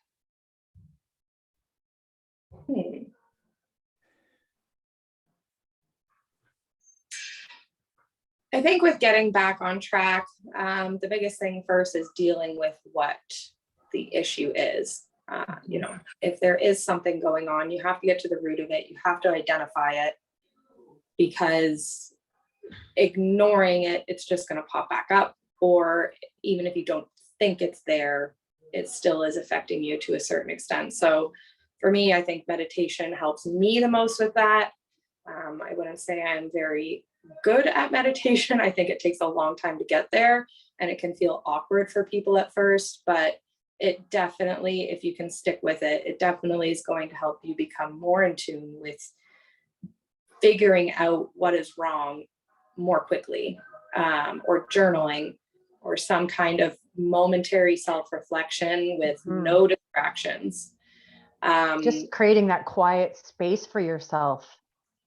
I think with getting back on track, the biggest thing first is dealing with what the issue is. You know, if there is something going on, you have to get to the root of it. You have to identify it, because ignoring it, it's just going to pop back up. Or even if you don't think it's there, it still is affecting you to a certain extent. So for me, I think meditation helps me the most with that. I wouldn't say I'm very good at meditation. I think it takes a long time to get there, and it can feel awkward for people at first, but it definitely, if you can stick with it, it definitely is going to help you become more in tune with figuring out what is wrong more quickly, or journaling, or some kind of momentary self-reflection with no distractions. Just creating that quiet space for yourself.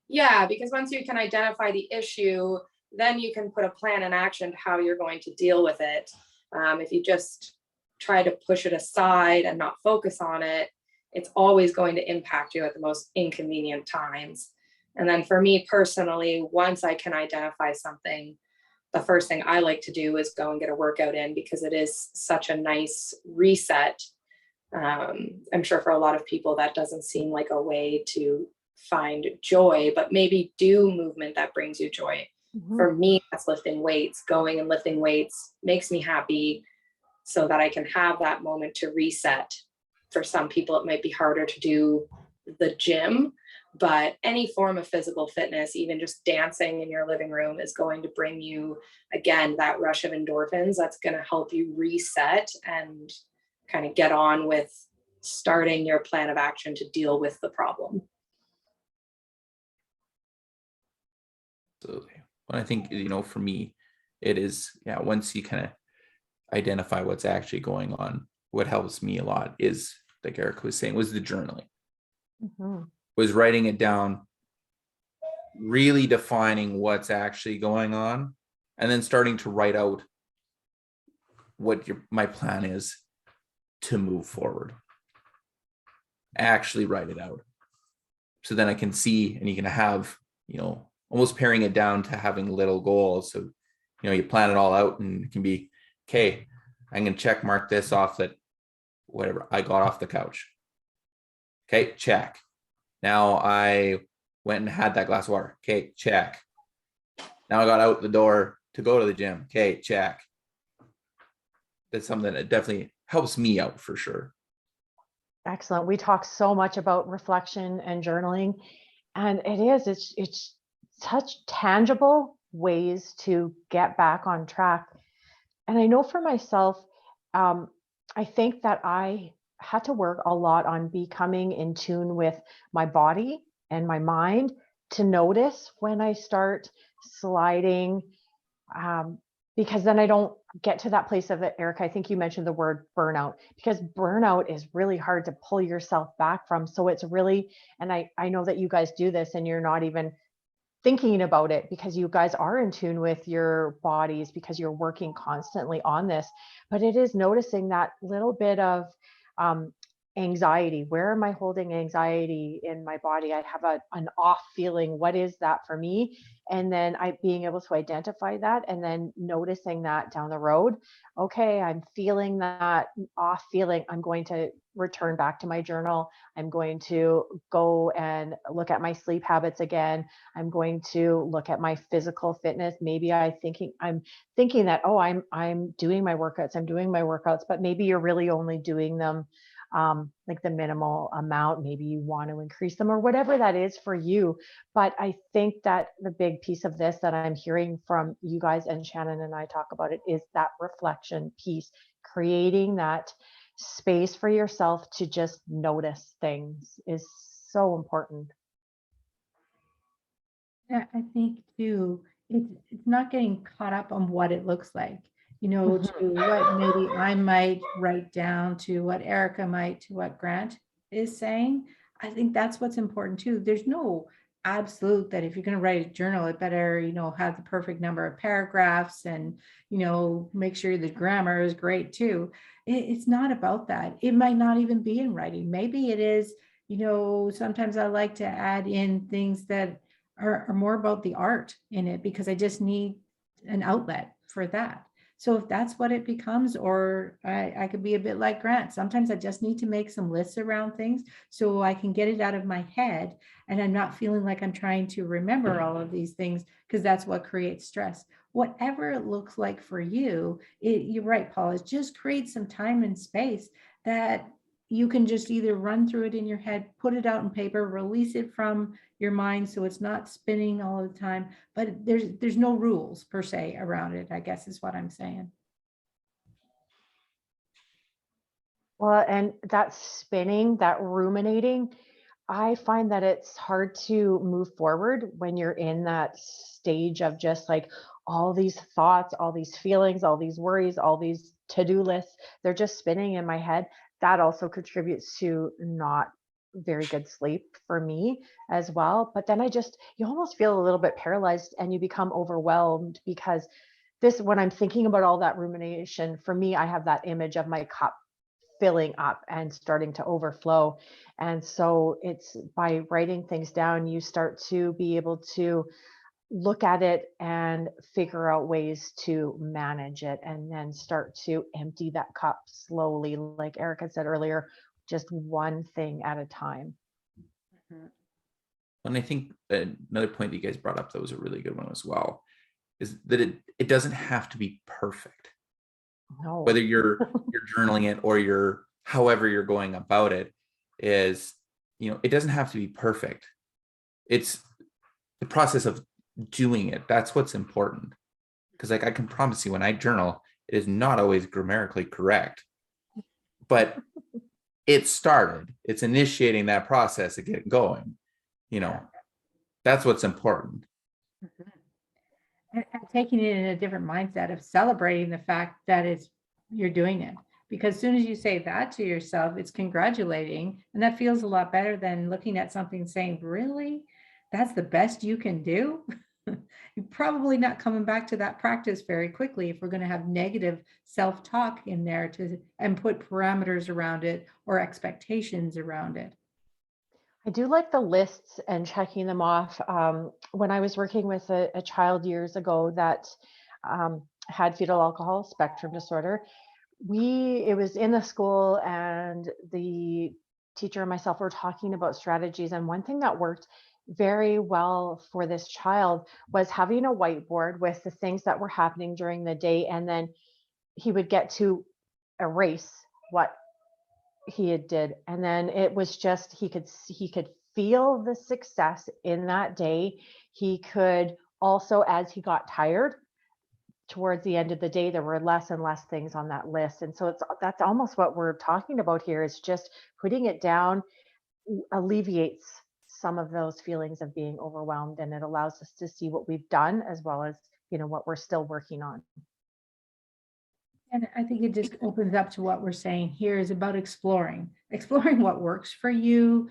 Yeah, because once you can identify the issue, then you can put a plan in action to how you're going to deal with it. If you just try to push it aside and not focus on it, it's always going to impact you at the most inconvenient times. And then for me personally, once I can identify something, the first thing I like to do is go and get a workout in, because it is such a nice reset. I'm sure for a lot of people that doesn't seem like a way to find joy, but maybe do movement that brings you joy. For me, that's lifting weights. Going and lifting weights makes me happy so that I can have that moment to reset. For some people, it might be harder to do the gym, but any form of physical fitness, even just dancing in your living room, is going to bring you, again, that rush of endorphins that's going to help you reset and kind of get on with starting your plan of action to deal with the problem. Absolutely. Well, I think, for me, it is, once you kind of identify what's actually going on, what helps me a lot is, like Erica was saying, was the journaling. Was writing it down, really defining what's actually going on, and then starting to write out what my plan is to move forward. Actually write it out. So then I can see, and you can have, almost paring it down to having little goals. So, you plan it all out, and it can be, okay, I'm going to check mark this off, that whatever, I got off the couch. Okay, check. Now I went and had that glass of water. Okay, check. Now I got out the door to go to the gym. Okay, check. That's something that definitely helps me out for sure. Excellent. We talk so much about reflection and journaling, and it's such tangible ways to get back on track. And I know for myself, I think that I had to work a lot on becoming in tune with my body and my mind to notice when I start sliding, because then I don't get to that place of it. Erica, I think you mentioned the word burnout, because burnout is really hard to pull yourself back from. So it's really, and I know that you guys do this and you're not even thinking about it, because you guys are in tune with your bodies, because you're working constantly on this. But it is noticing that little bit of anxiety. Where am I holding anxiety in my body? I have an off feeling. What is that for me? And then being able to identify that, and then noticing that down the road. Okay, I'm feeling that off feeling. I'm going to return back to my journal. I'm going to go and look at my sleep habits again. I'm going to look at my physical fitness. Maybe I'm thinking that, oh, I'm doing my workouts, but maybe you're really only doing them like the minimal amount. Maybe you want to increase them, or whatever that is for you. But I think that the big piece of this that I'm hearing from you guys, and Shannon and I talk about it, is that reflection piece, creating that space for yourself to just notice things is so important. Yeah, I think too, it's not getting caught up on what it looks like, to what maybe I might write down, to what Erica might, to what Grant is saying. I think that's what's important too. There's no absolute that if you're going to write a journal, it better, have the perfect number of paragraphs, and, make sure the grammar is great too. It's not about that. It might not even be in writing. Maybe it is, sometimes I like to add in things that are more about the art in it, because I just need an outlet for that. So if that's what it becomes, or I could be a bit like Grant. Sometimes I just need to make some lists around things so I can get it out of my head, and I'm not feeling like I'm trying to remember all of these things, because that's what creates stress. Whatever it looks like for you, you're right, Paula, just create some time and space that you can just either run through it in your head, put it out in paper, release it from your mind so it's not spinning all the time. But there's no rules per se around it, I guess is what I'm saying. Well, and that spinning, that ruminating, I find that it's hard to move forward when you're in that stage of just like all these thoughts, all these feelings, all these worries, all these to-do lists, they're just spinning in my head. That also contributes to not very good sleep for me as well. But then you almost feel a little bit paralyzed and you become overwhelmed because when I'm thinking about all that rumination, for me, I have that image of my cup filling up and starting to overflow. And so it's by writing things down, you start to be able to look at it and figure out ways to manage it, and then start to empty that cup slowly, like Erica said earlier, just one thing at a time. And I think another point that you guys brought up that was a really good one as well is that it doesn't have to be perfect. No. Whether you're journaling it or however you're going about it, is, it doesn't have to be perfect. It's the process of doing it. That's what's important. Because I can promise you, when I journal, it is not always grammatically correct, but it's initiating that process to get going. That's what's important. And taking it in a different mindset of celebrating the fact that you're doing it. Because as soon as you say that to yourself, it's congratulating. And that feels a lot better than looking at something saying, really? That's the best you can do? You're probably not coming back to that practice very quickly if we're going to have negative self-talk in there and put parameters around it or expectations around it. I do like the lists and checking them off. When I was working with a child years ago that had fetal alcohol spectrum disorder, it was in the school, and the teacher and myself were talking about strategies. And one thing that worked very well for this child was having a whiteboard with the things that were happening during the day, and then he would get to erase what he had did, and then it was just he could feel the success in that day. He could also, as he got tired towards the end of the day, there were less and less things on that list. And so that's almost what we're talking about here, is just putting it down alleviates some of those feelings of being overwhelmed, and it allows us to see what we've done as well as what we're still working on. And I think it just opens up to what we're saying here is about exploring what works for you,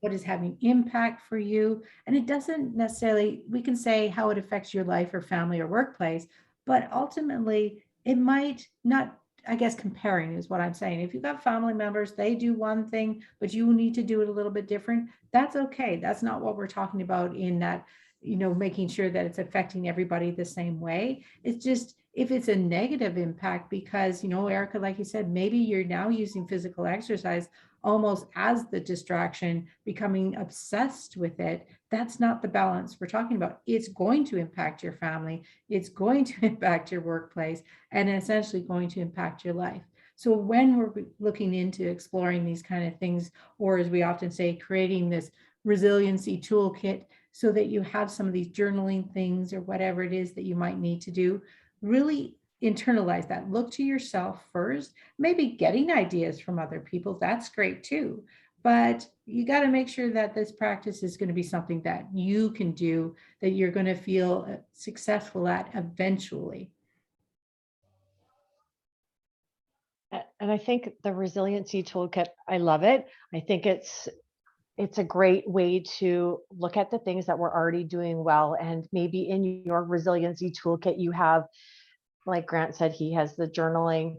what is having impact for you. And it doesn't necessarily, we can say how it affects your life or family or workplace, but ultimately it might not, I guess comparing is what I'm saying. If you've got family members, they do one thing, but you need to do it a little bit different. That's okay. That's not what we're talking about in that, making sure that it's affecting everybody the same way. It's just, if it's a negative impact, because, Erica, like you said, maybe you're now using physical exercise almost as the distraction, becoming obsessed with it. That's not the balance we're talking about. It's going to impact your family. It's going to impact your workplace, and essentially going to impact your life. So when we're looking into exploring these kind of things, or as we often say, creating this resiliency toolkit so that you have some of these journaling things or whatever it is that you might need to do, really internalize that. Look to yourself first, maybe getting ideas from other people. That's great too. But you got to make sure that this practice is going to be something that you can do, that you're going to feel successful at eventually. And I think the resiliency toolkit, I love it. I think it's a great way to look at the things that we're already doing well. And maybe in your resiliency toolkit, you have, like Grant said, he has the journaling.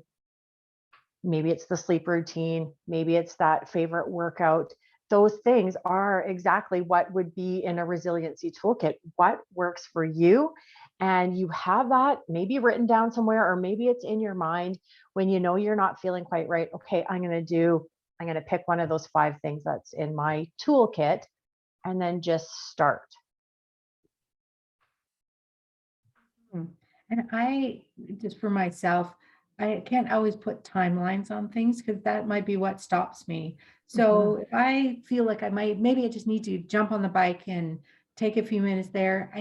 Maybe it's the sleep routine. Maybe it's that favorite workout. Those things are exactly what would be in a resiliency toolkit. What works for you? And you have that maybe written down somewhere, or maybe it's in your mind when you're not feeling quite right. Okay, I'm going to pick one of those 5 things that's in my toolkit, and then just start. And I, just for myself, I can't always put timelines on things because that might be what stops me. So if I feel like maybe I just need to jump on the bike and take a few minutes there.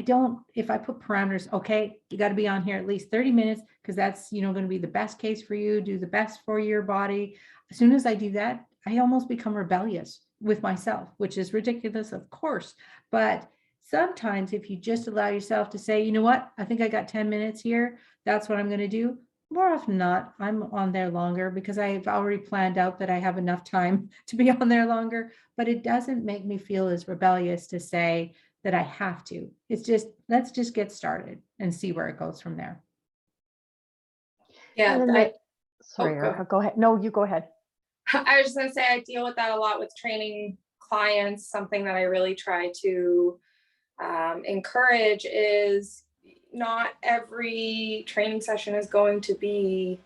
If I put parameters, okay, you got to be on here at least 30 minutes because that's, going to be the best case for you, do the best for your body. As soon as I do that, I almost become rebellious with myself, which is ridiculous, of course. But sometimes if you just allow yourself to say, you know what, I think I got 10 minutes here, that's what I'm going to do. More often than not, I'm on there longer because I've already planned out that I have enough time to be on there longer, but it doesn't make me feel as rebellious to say that I have to. It's just, let's just get started and see where it goes from there. Yeah. Sorry, Erica, go ahead. No, you go ahead. I was just going to say, I deal with that a lot with training clients. Something that I really try to encourage is not every training session is going to be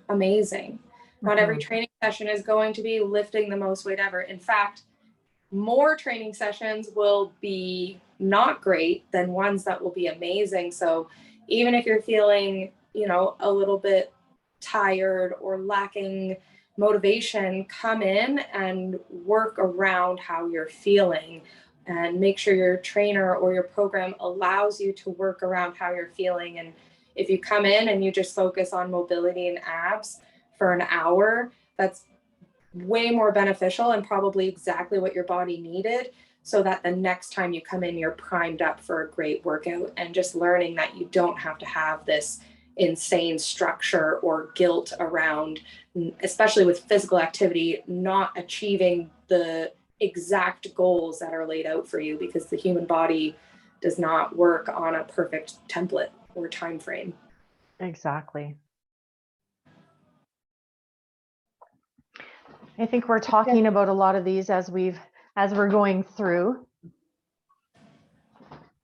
amazing. Not every training session is going to be lifting the most weight ever. In fact, more training sessions will be not great than ones that will be amazing. So even if you're feeling, a little bit tired or lacking motivation, come in and work around how you're feeling and make sure your trainer or your program allows you to work around how you're feeling. And if you come in and you just focus on mobility and abs for an hour, that's way more beneficial and probably exactly what your body needed, so that the next time you come in, you're primed up for a great workout. And just learning that you don't have to have this insane structure or guilt around, especially with physical activity, not achieving the exact goals that are laid out for you, because the human body does not work on a perfect template or time frame. Exactly. I think we're talking about a lot of these as we're going through.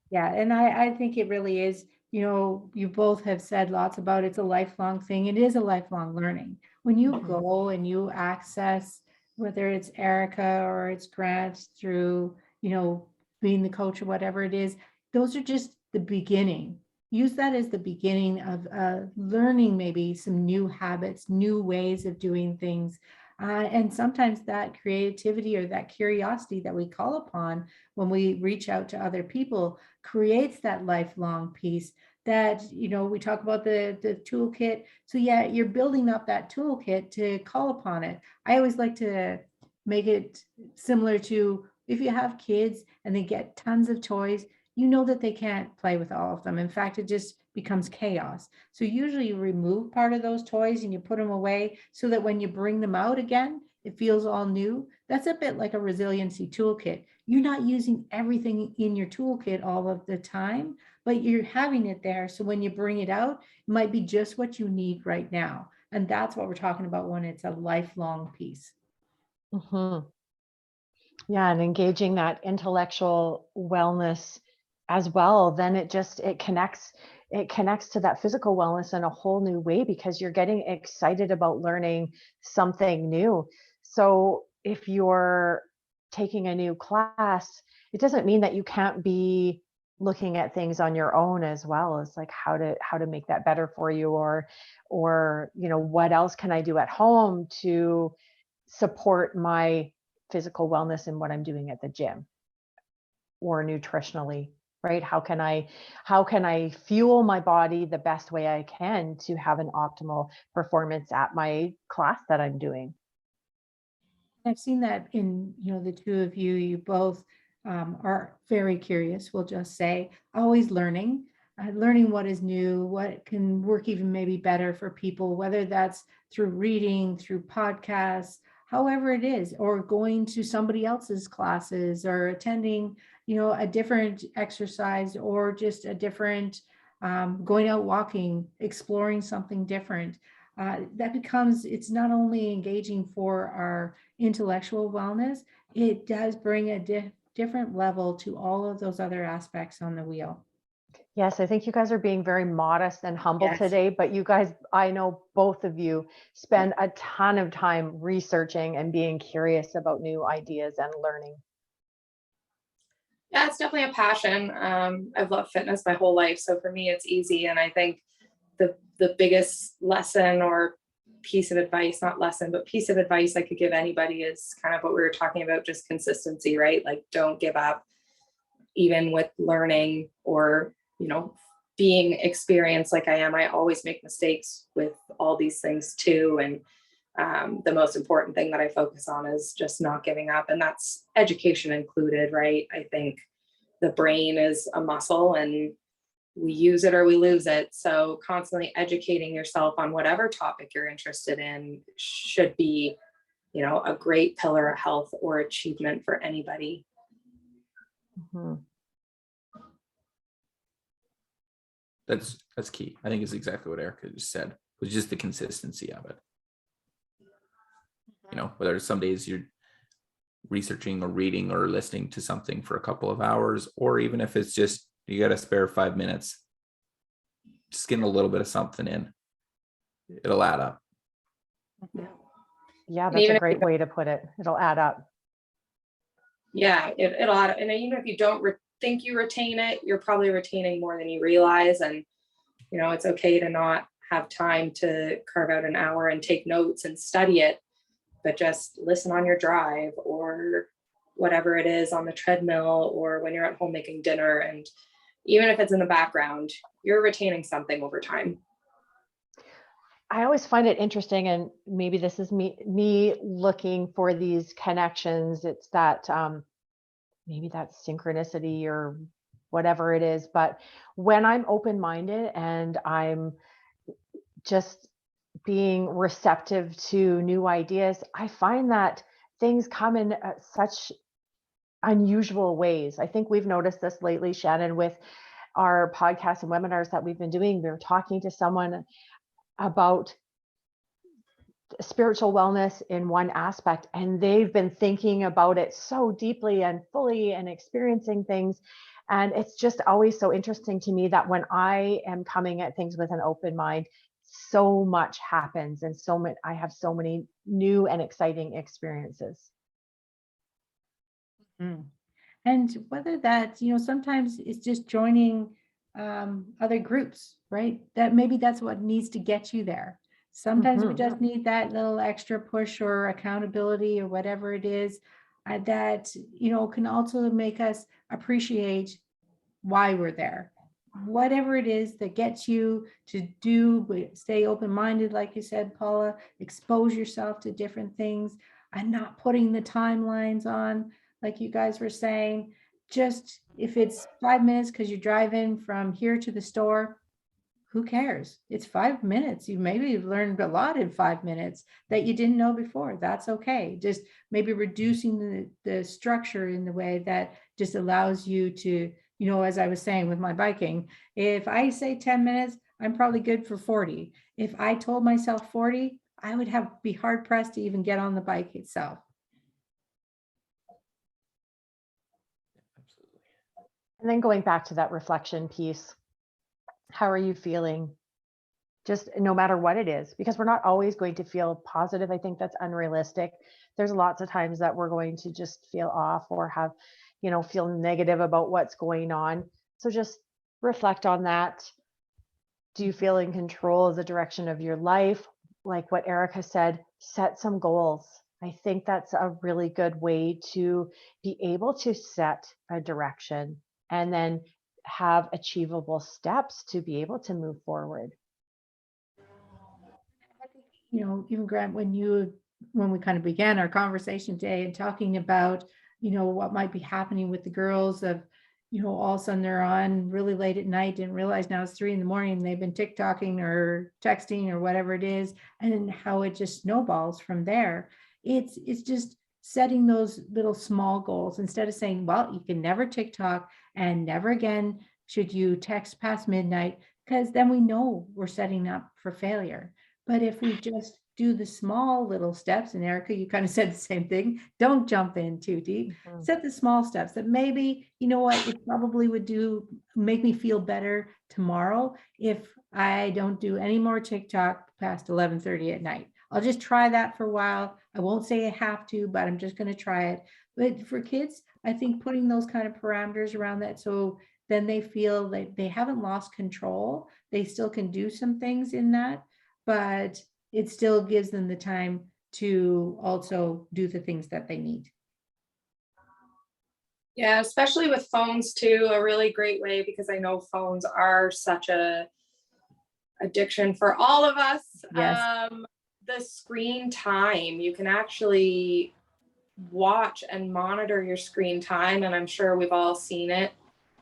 Yeah, and I think it really is, you both have said lots about it's a lifelong thing. It is a lifelong learning. When you go and you access, whether it's Erica or it's Grant through, being the coach or whatever it is, those are just the beginning. Use that as the beginning of learning maybe some new habits, new ways of doing things. And sometimes that creativity or that curiosity that we call upon when we reach out to other people creates that lifelong piece that, we talk about the toolkit. So yeah, you're building up that toolkit to call upon it. I always like to make it similar to if you have kids and they get tons of toys, that they can't play with all of them. In fact, it just becomes chaos. So usually you remove part of those toys and you put them away so that when you bring them out again, it feels all new. That's a bit like a resiliency toolkit. You're not using everything in your toolkit all of the time, but you're having it there. So when you bring it out, it might be just what you need right now. And that's what we're talking about when it's a lifelong piece. Yeah, and engaging that intellectual wellness as well, then it connects to that physical wellness in a whole new way, because you're getting excited about learning something new. So if you're taking a new class, it doesn't mean that you can't be looking at things on your own as well, as like how to make that better for you, or what else can I do at home to support my physical wellness and what I'm doing at the gym or nutritionally, right? How can I fuel my body the best way I can to have an optimal performance at my class that I'm doing? I've seen that in, the two of you. You both are very curious, we'll just say, always learning what is new, what can work even maybe better for people, whether that's through reading, through podcasts, however it is, or going to somebody else's classes or attending, a different exercise, or just a different, going out walking, exploring something different. That becomes, it's not only engaging for our intellectual wellness, it does bring a different level to all of those other aspects on the wheel. Yes, I think you guys are being very modest and humble today, but you guys, I know both of you spend a ton of time researching and being curious about new ideas and learning. Yeah, it's definitely a passion. I've loved fitness my whole life. So for me, it's easy. And I think the biggest lesson or piece of advice, not lesson, but piece of advice I could give anybody is kind of what we were talking about, just consistency, right? Like, don't give up, even with learning or, being experienced like I am. I always make mistakes with all these things too. And the most important thing that I focus on is just not giving up. And that's education included, right? I think the brain is a muscle and we use it or we lose it. So constantly educating yourself on whatever topic you're interested in should be, a great pillar of health or achievement for anybody. Mm-hmm. That's key. I think is exactly what Erica just said, was just the consistency of it. Whether some days you're researching or reading or listening to something for a couple of hours, or even if it's just you got to spare 5 minutes, just getting a little bit of something in, it'll add up. Yeah, that's a great way to put it. It'll add up. Yeah, it'll add up. And even if you don't think you retain it, you're probably retaining more than you realize. And, it's okay to not have time to carve out an hour and take notes and study it, but just listen on your drive or whatever it is on the treadmill or when you're at home making dinner. And even if it's in the background, you're retaining something over time. I always find it interesting, and maybe this is me looking for these connections. It's that maybe that synchronicity or whatever it is. But when I'm open-minded and I'm just being receptive to new ideas, I find that things come in such unusual ways. I think we've noticed this lately, Shannon, with our podcasts and webinars that we've been doing. We were talking to someone about spiritual wellness in one aspect, and they've been thinking about it so deeply and fully and experiencing things. And it's just always so interesting to me that when I am coming at things with an open mind, so much happens, and I have so many new and exciting experiences. Mm-hmm. And whether that's, sometimes it's just joining other groups, right? That's what needs to get you there. Sometimes we just need that little extra push or accountability or whatever it is that, can also make us appreciate why we're there. Whatever it is that gets you to stay open-minded, like you said, Paula, expose yourself to different things and not putting the timelines on, like you guys were saying. Just if it's 5 minutes because you're driving from here to the store, who cares? It's 5 minutes. You maybe learned a lot in 5 minutes that you didn't know before. That's okay. Just maybe reducing the structure in the way that just allows you to, as I was saying with my biking, if I say 10 minutes, I'm probably good for 40. If I told myself 40, I would be hard pressed to even get on the bike itself. And then going back to that reflection piece, how are you feeling? Just no matter what it is, because we're not always going to feel positive. I think that's unrealistic. There's lots of times that we're going to just feel off or have, feel negative about what's going on. So just reflect on that. Do you feel in control of the direction of your life? Like what Erica said, set some goals. I think that's a really good way to be able to set a direction and then have achievable steps to be able to move forward. Even Grant, when we kind of began our conversation today and talking about, what might be happening with the girls of, all of a sudden they're on really late at night, didn't realize now it's 3 a.m. and they've been TikToking or texting or whatever it is, and how it just snowballs from there. It's just setting those little small goals instead of saying, well, you can never TikTok and never again should you text past midnight, because then we know we're setting up for failure. But if we just do the small little steps, and Erica, you kind of said the same thing, don't jump in too deep, set the small steps that maybe, it probably would make me feel better tomorrow if I don't do any more TikTok past 11:30 at night. I'll just try that for a while. I won't say I have to, but I'm just going to try it. But for kids, I think putting those kind of parameters around that, so then they feel like they haven't lost control. They still can do some things in that, but it still gives them the time to also do the things that they need. Yeah, especially with phones too, a really great way, because I know phones are such a addiction for all of us. Yes. The screen time, you can actually watch and monitor your screen time, and I'm sure we've all seen it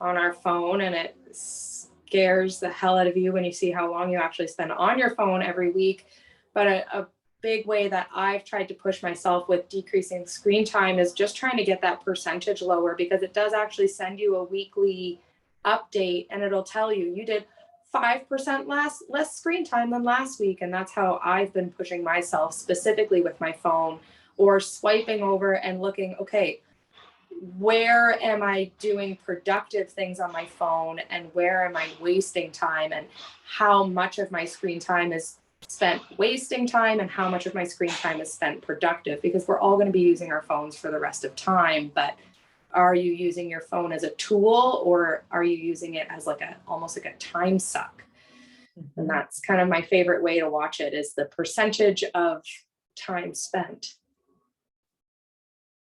on our phone, and it scares the hell out of you when you see how long you actually spend on your phone every week. But a big way that I've tried to push myself with decreasing screen time is just trying to get that percentage lower, because it does actually send you a weekly update and it'll tell you you did 5% less screen time than last week. And that's how I've been pushing myself, specifically with my phone, or swiping over and looking, okay, where am I doing productive things on my phone and where am I wasting time, and how much of my screen time is spent wasting time and how much of my screen time is spent productive, because we're all going to be using our phones for the rest of time. But are you using your phone as a tool, or are you using it as like almost like a time suck? Mm-hmm. And that's kind of my favorite way to watch it, is the percentage of time spent.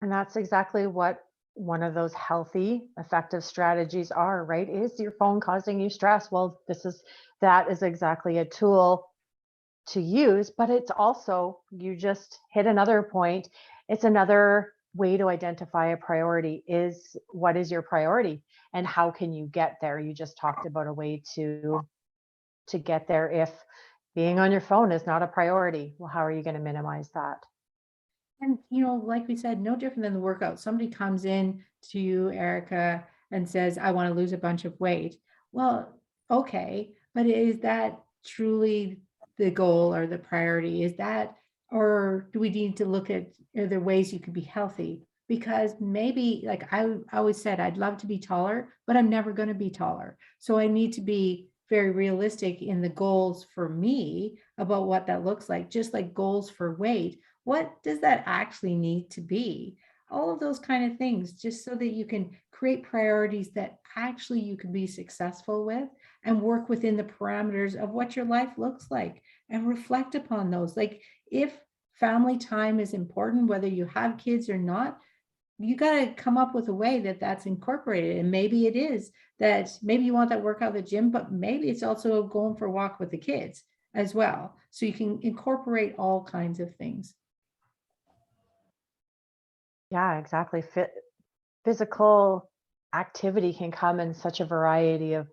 And that's exactly what one of those healthy, effective strategies are, right? Is your phone causing you stress? Well, that is exactly a tool to use, but it's also, you just hit another point. It's another way to identify a priority. Is what is your priority and how can you get there? You just talked about a way to get there. If being on your phone is not a priority, well, how are you going to minimize that? And, like we said, no different than the workout. Somebody comes in to you, Erica, and says, I want to lose a bunch of weight. Well, okay, but is that truly the goal or the priority? Is that, or do we need to look at, are there ways you could be healthy? Because maybe, like I always said, I'd love to be taller, but I'm never going to be taller. So I need to be very realistic in the goals for me about what that looks like, just like goals for weight. What does that actually need to be? All of those kind of things, just so that you can create priorities that actually you can be successful with and work within the parameters of what your life looks like and reflect upon those. Like, if family time is important, whether you have kids or not, you got to come up with a way that that's incorporated. And maybe it is that maybe you want that workout at the gym, but maybe it's also going for a walk with the kids as well. So you can incorporate all kinds of things. Yeah, exactly. Physical activity can come in such a variety of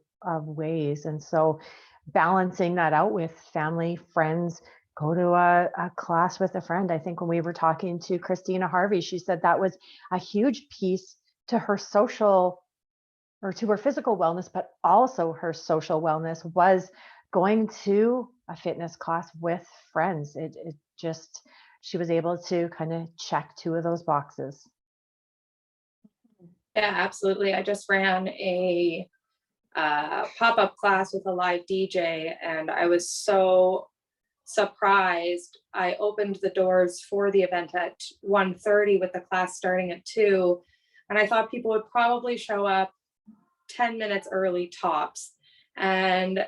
ways. And so balancing that out with family, friends, go to a class with a friend. I think when we were talking to Christina Harvey, she said that was a huge piece to her social, or to her physical wellness, but also her social wellness, was going to a fitness class with friends. It just, she was able to kind of check two of those boxes. Yeah, absolutely. I just ran a pop-up class with a live DJ, and I was so surprised. I opened the doors for the event at 1:30 with the class starting at 2, and I thought people would probably show up 10 minutes early tops. And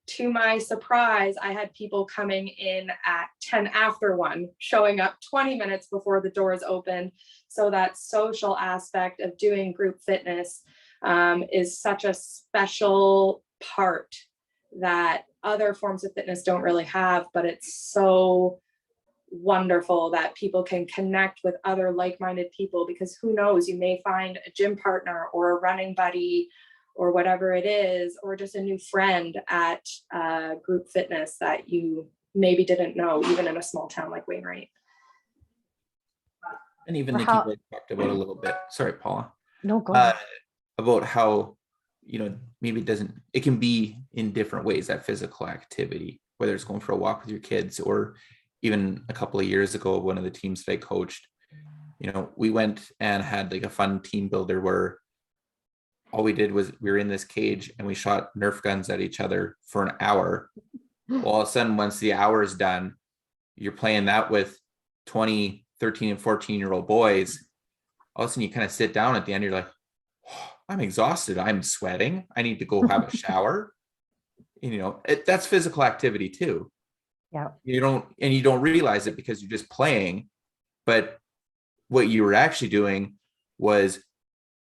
to my surprise, I had people coming in at 10 after 1, showing up 20 minutes before the doors opened. So that social aspect of doing group fitness is such a special part that other forms of fitness don't really have, but it's so wonderful that people can connect with other like-minded people, because who knows, you may find a gym partner or a running buddy or whatever it is, or just a new friend at group fitness that you maybe didn't know, even in a small town like Wainwright. And even Nikki talked about a little bit, sorry, Paula. No, go ahead. About how, maybe it can be in different ways, that physical activity, whether it's going for a walk with your kids, or even a couple of years ago, one of the teams that I coached, we went and had like a fun team builder where all we did was we were in this cage and we shot Nerf guns at each other for an hour. Well, all of a sudden, once the hour is done, you're playing that with 20, 13 and 14-year-old boys. All of a sudden you kind of sit down at the end, you're like, oh, I'm exhausted. I'm sweating. I need to go have a shower. That's physical activity too. Yeah. You don't realize it because you're just playing, but what you were actually doing was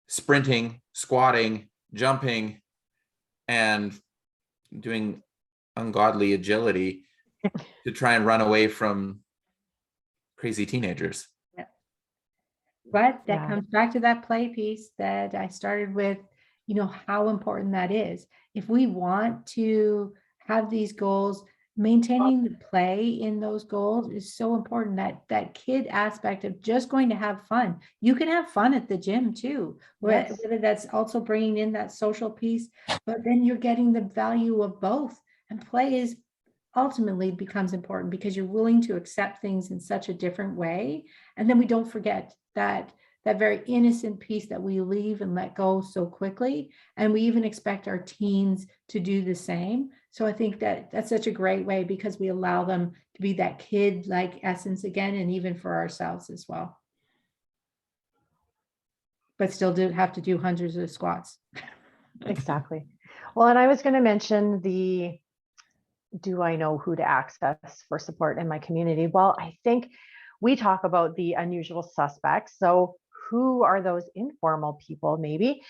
sprinting, squatting, jumping, and doing ungodly agility to try and run away from crazy teenagers. Yeah. But that comes back to that play piece that I started with. you know, how important that is. If we want to have these goals, maintaining the play in those goals is so important. That kid aspect of just going to have fun. You can have fun at the gym too, Yes. whether that's also bringing in that social piece, but then you're getting the value of both. And play is ultimately becomes important because you're willing to accept things in such a different way. And then we don't forget that very innocent piece that we leave and let go so quickly. And we even expect our teens to do the same. So I think that that's such a great way because we allow them to be that kid-like essence again, and even for ourselves as well. But still do have to do hundreds of squats. Exactly. Well, and I was going to mention do I know who to access for support in my community? Well, I think we talk about the unusual suspects. So who are those informal people maybe?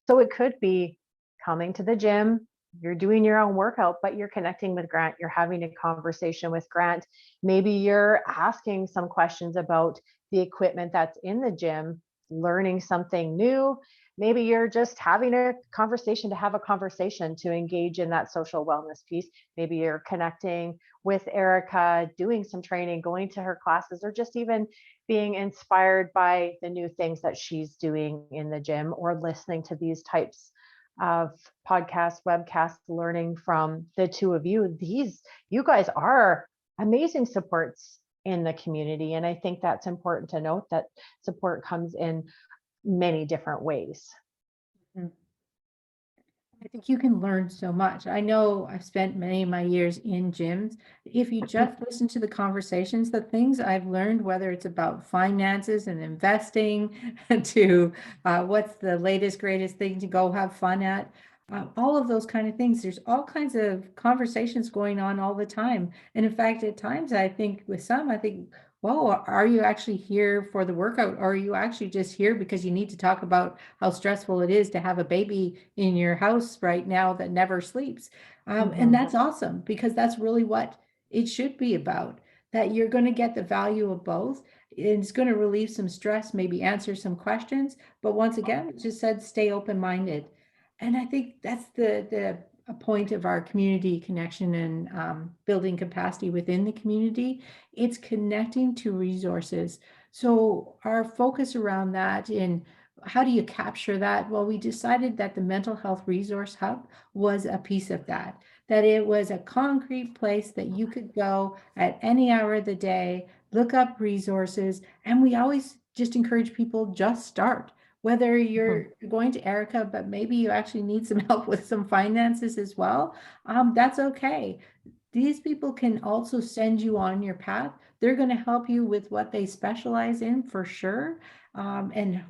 So it could be coming to the gym, you're doing your own workout, but you're connecting with Grant, you're having a conversation with Grant. Maybe you're asking some questions about the equipment that's in the gym, learning something new. Maybe you're just having a conversation to have a conversation to engage in that social wellness piece. Maybe you're connecting with Erica, doing some training, going to her classes, or just even being inspired by the new things that she's doing in the gym, or listening to these types of podcasts, webcasts, learning from the two of you. You guys are amazing supports in the community. And I think that's important to note, that support comes in many different ways. I think you can learn so much. I know I've spent many of my years in gyms. If you just listen to the conversations, the things I've learned, whether it's about finances and investing to what's the latest, greatest thing to go have fun at, all of those kind of things. There's all kinds of conversations going on all the time. And in fact, at times, I think with some, I think, whoa, are you actually here for the workout? Or are you actually just here because you need to talk about how stressful it is to have a baby in your house right now that never sleeps? And that's awesome, because that's really what it should be about, that you're going to get the value of both. It's going to relieve some stress, maybe answer some questions. But once again, it just said, stay open-minded. And I think that's a point of our community connection and building capacity within the community. It's connecting to resources. So our focus around that, in how do you capture that? Well, we decided that the Mental Health Resource Hub was a piece of that it was a concrete place that you could go at any hour of the day, look up resources. And we always just encourage people, just start. Whether you're going to Erica, but maybe you actually need some help with some finances as well, that's okay. These people can also send you on your path. They're going to help you with what they specialize in for sure. And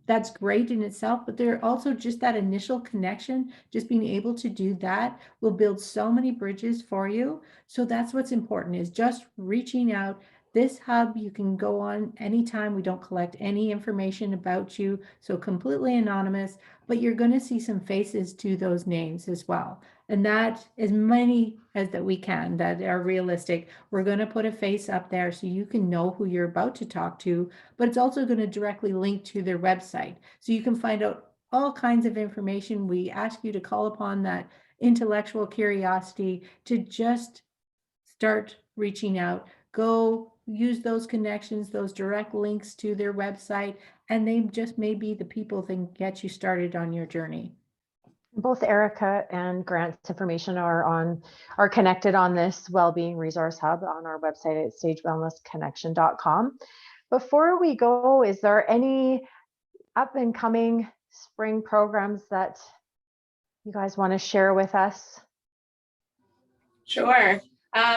that's great in itself, but they're also just that initial connection, just being able to do that will build so many bridges for you. So that's what's important, is just reaching out. This hub, you can go on anytime. We don't collect any information about you, so completely anonymous, but you're going to see some faces to those names as well. And that, as many as that we can, that are realistic, we're going to put a face up there so you can know who you're about to talk to, but it's also going to directly link to their website. So you can find out all kinds of information. We ask you to call upon that intellectual curiosity to just start reaching out. Go use those connections, those direct links to their website, and they just may be the people that can get you started on your journey. Both Erica and Grant's information are connected on this Wellbeing Resource Hub on our website at sagewellnessconnection.com. Before we go, is there any up and coming spring programs that you guys want to share with us? Sure.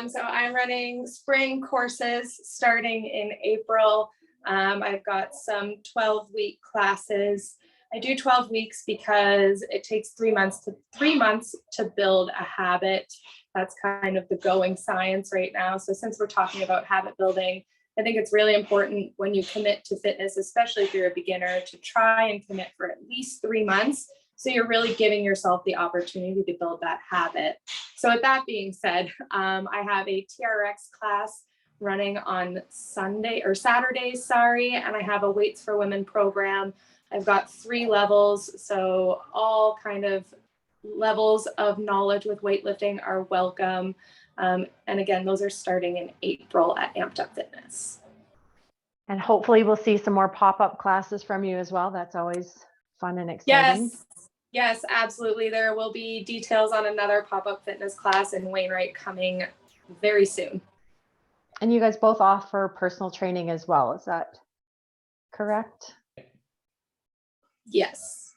So I'm running spring courses starting in April. I've got some 12-week classes. I do 12 weeks because it takes 3 months to build a habit. That's kind of the going science right now. So since we're talking about habit building, I think it's really important when you commit to fitness, especially if you're a beginner, to try and commit for at least 3 months. So you're really giving yourself the opportunity to build that habit. So with that being said, I have a TRX class running on Saturdays, and I have a Weights for Women program. I've got 3 levels, so all kind of levels of knowledge with weightlifting are welcome. And again, those are starting in April at Amped Up Fitness. And hopefully we'll see some more pop-up classes from you as well. That's always fun and exciting. Yes, absolutely. There will be details on another pop-up fitness class in Wainwright coming very soon. And you guys both offer personal training as well. Is that correct? Yes.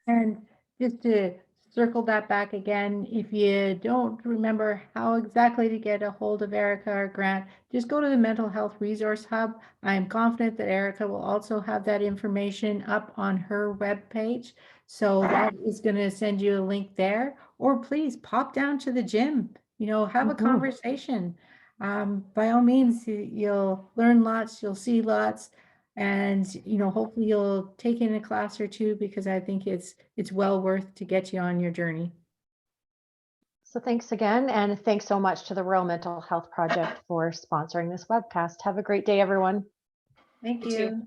And just to circle that back again, if you don't remember how exactly to get a hold of Erica or Grant, just go to the Mental Health Resource Hub. I'm confident that Erica will also have that information up on her webpage. So that is going to send you a link there, or please pop down to the gym, have a conversation. By all means, you'll learn lots, you'll see lots. And, hopefully you'll take in a class or two, because I think it's well worth to get you on your journey. So thanks again. And thanks so much to the Rural Mental Health Project for sponsoring this webcast. Have a great day, everyone. Thank You you. too.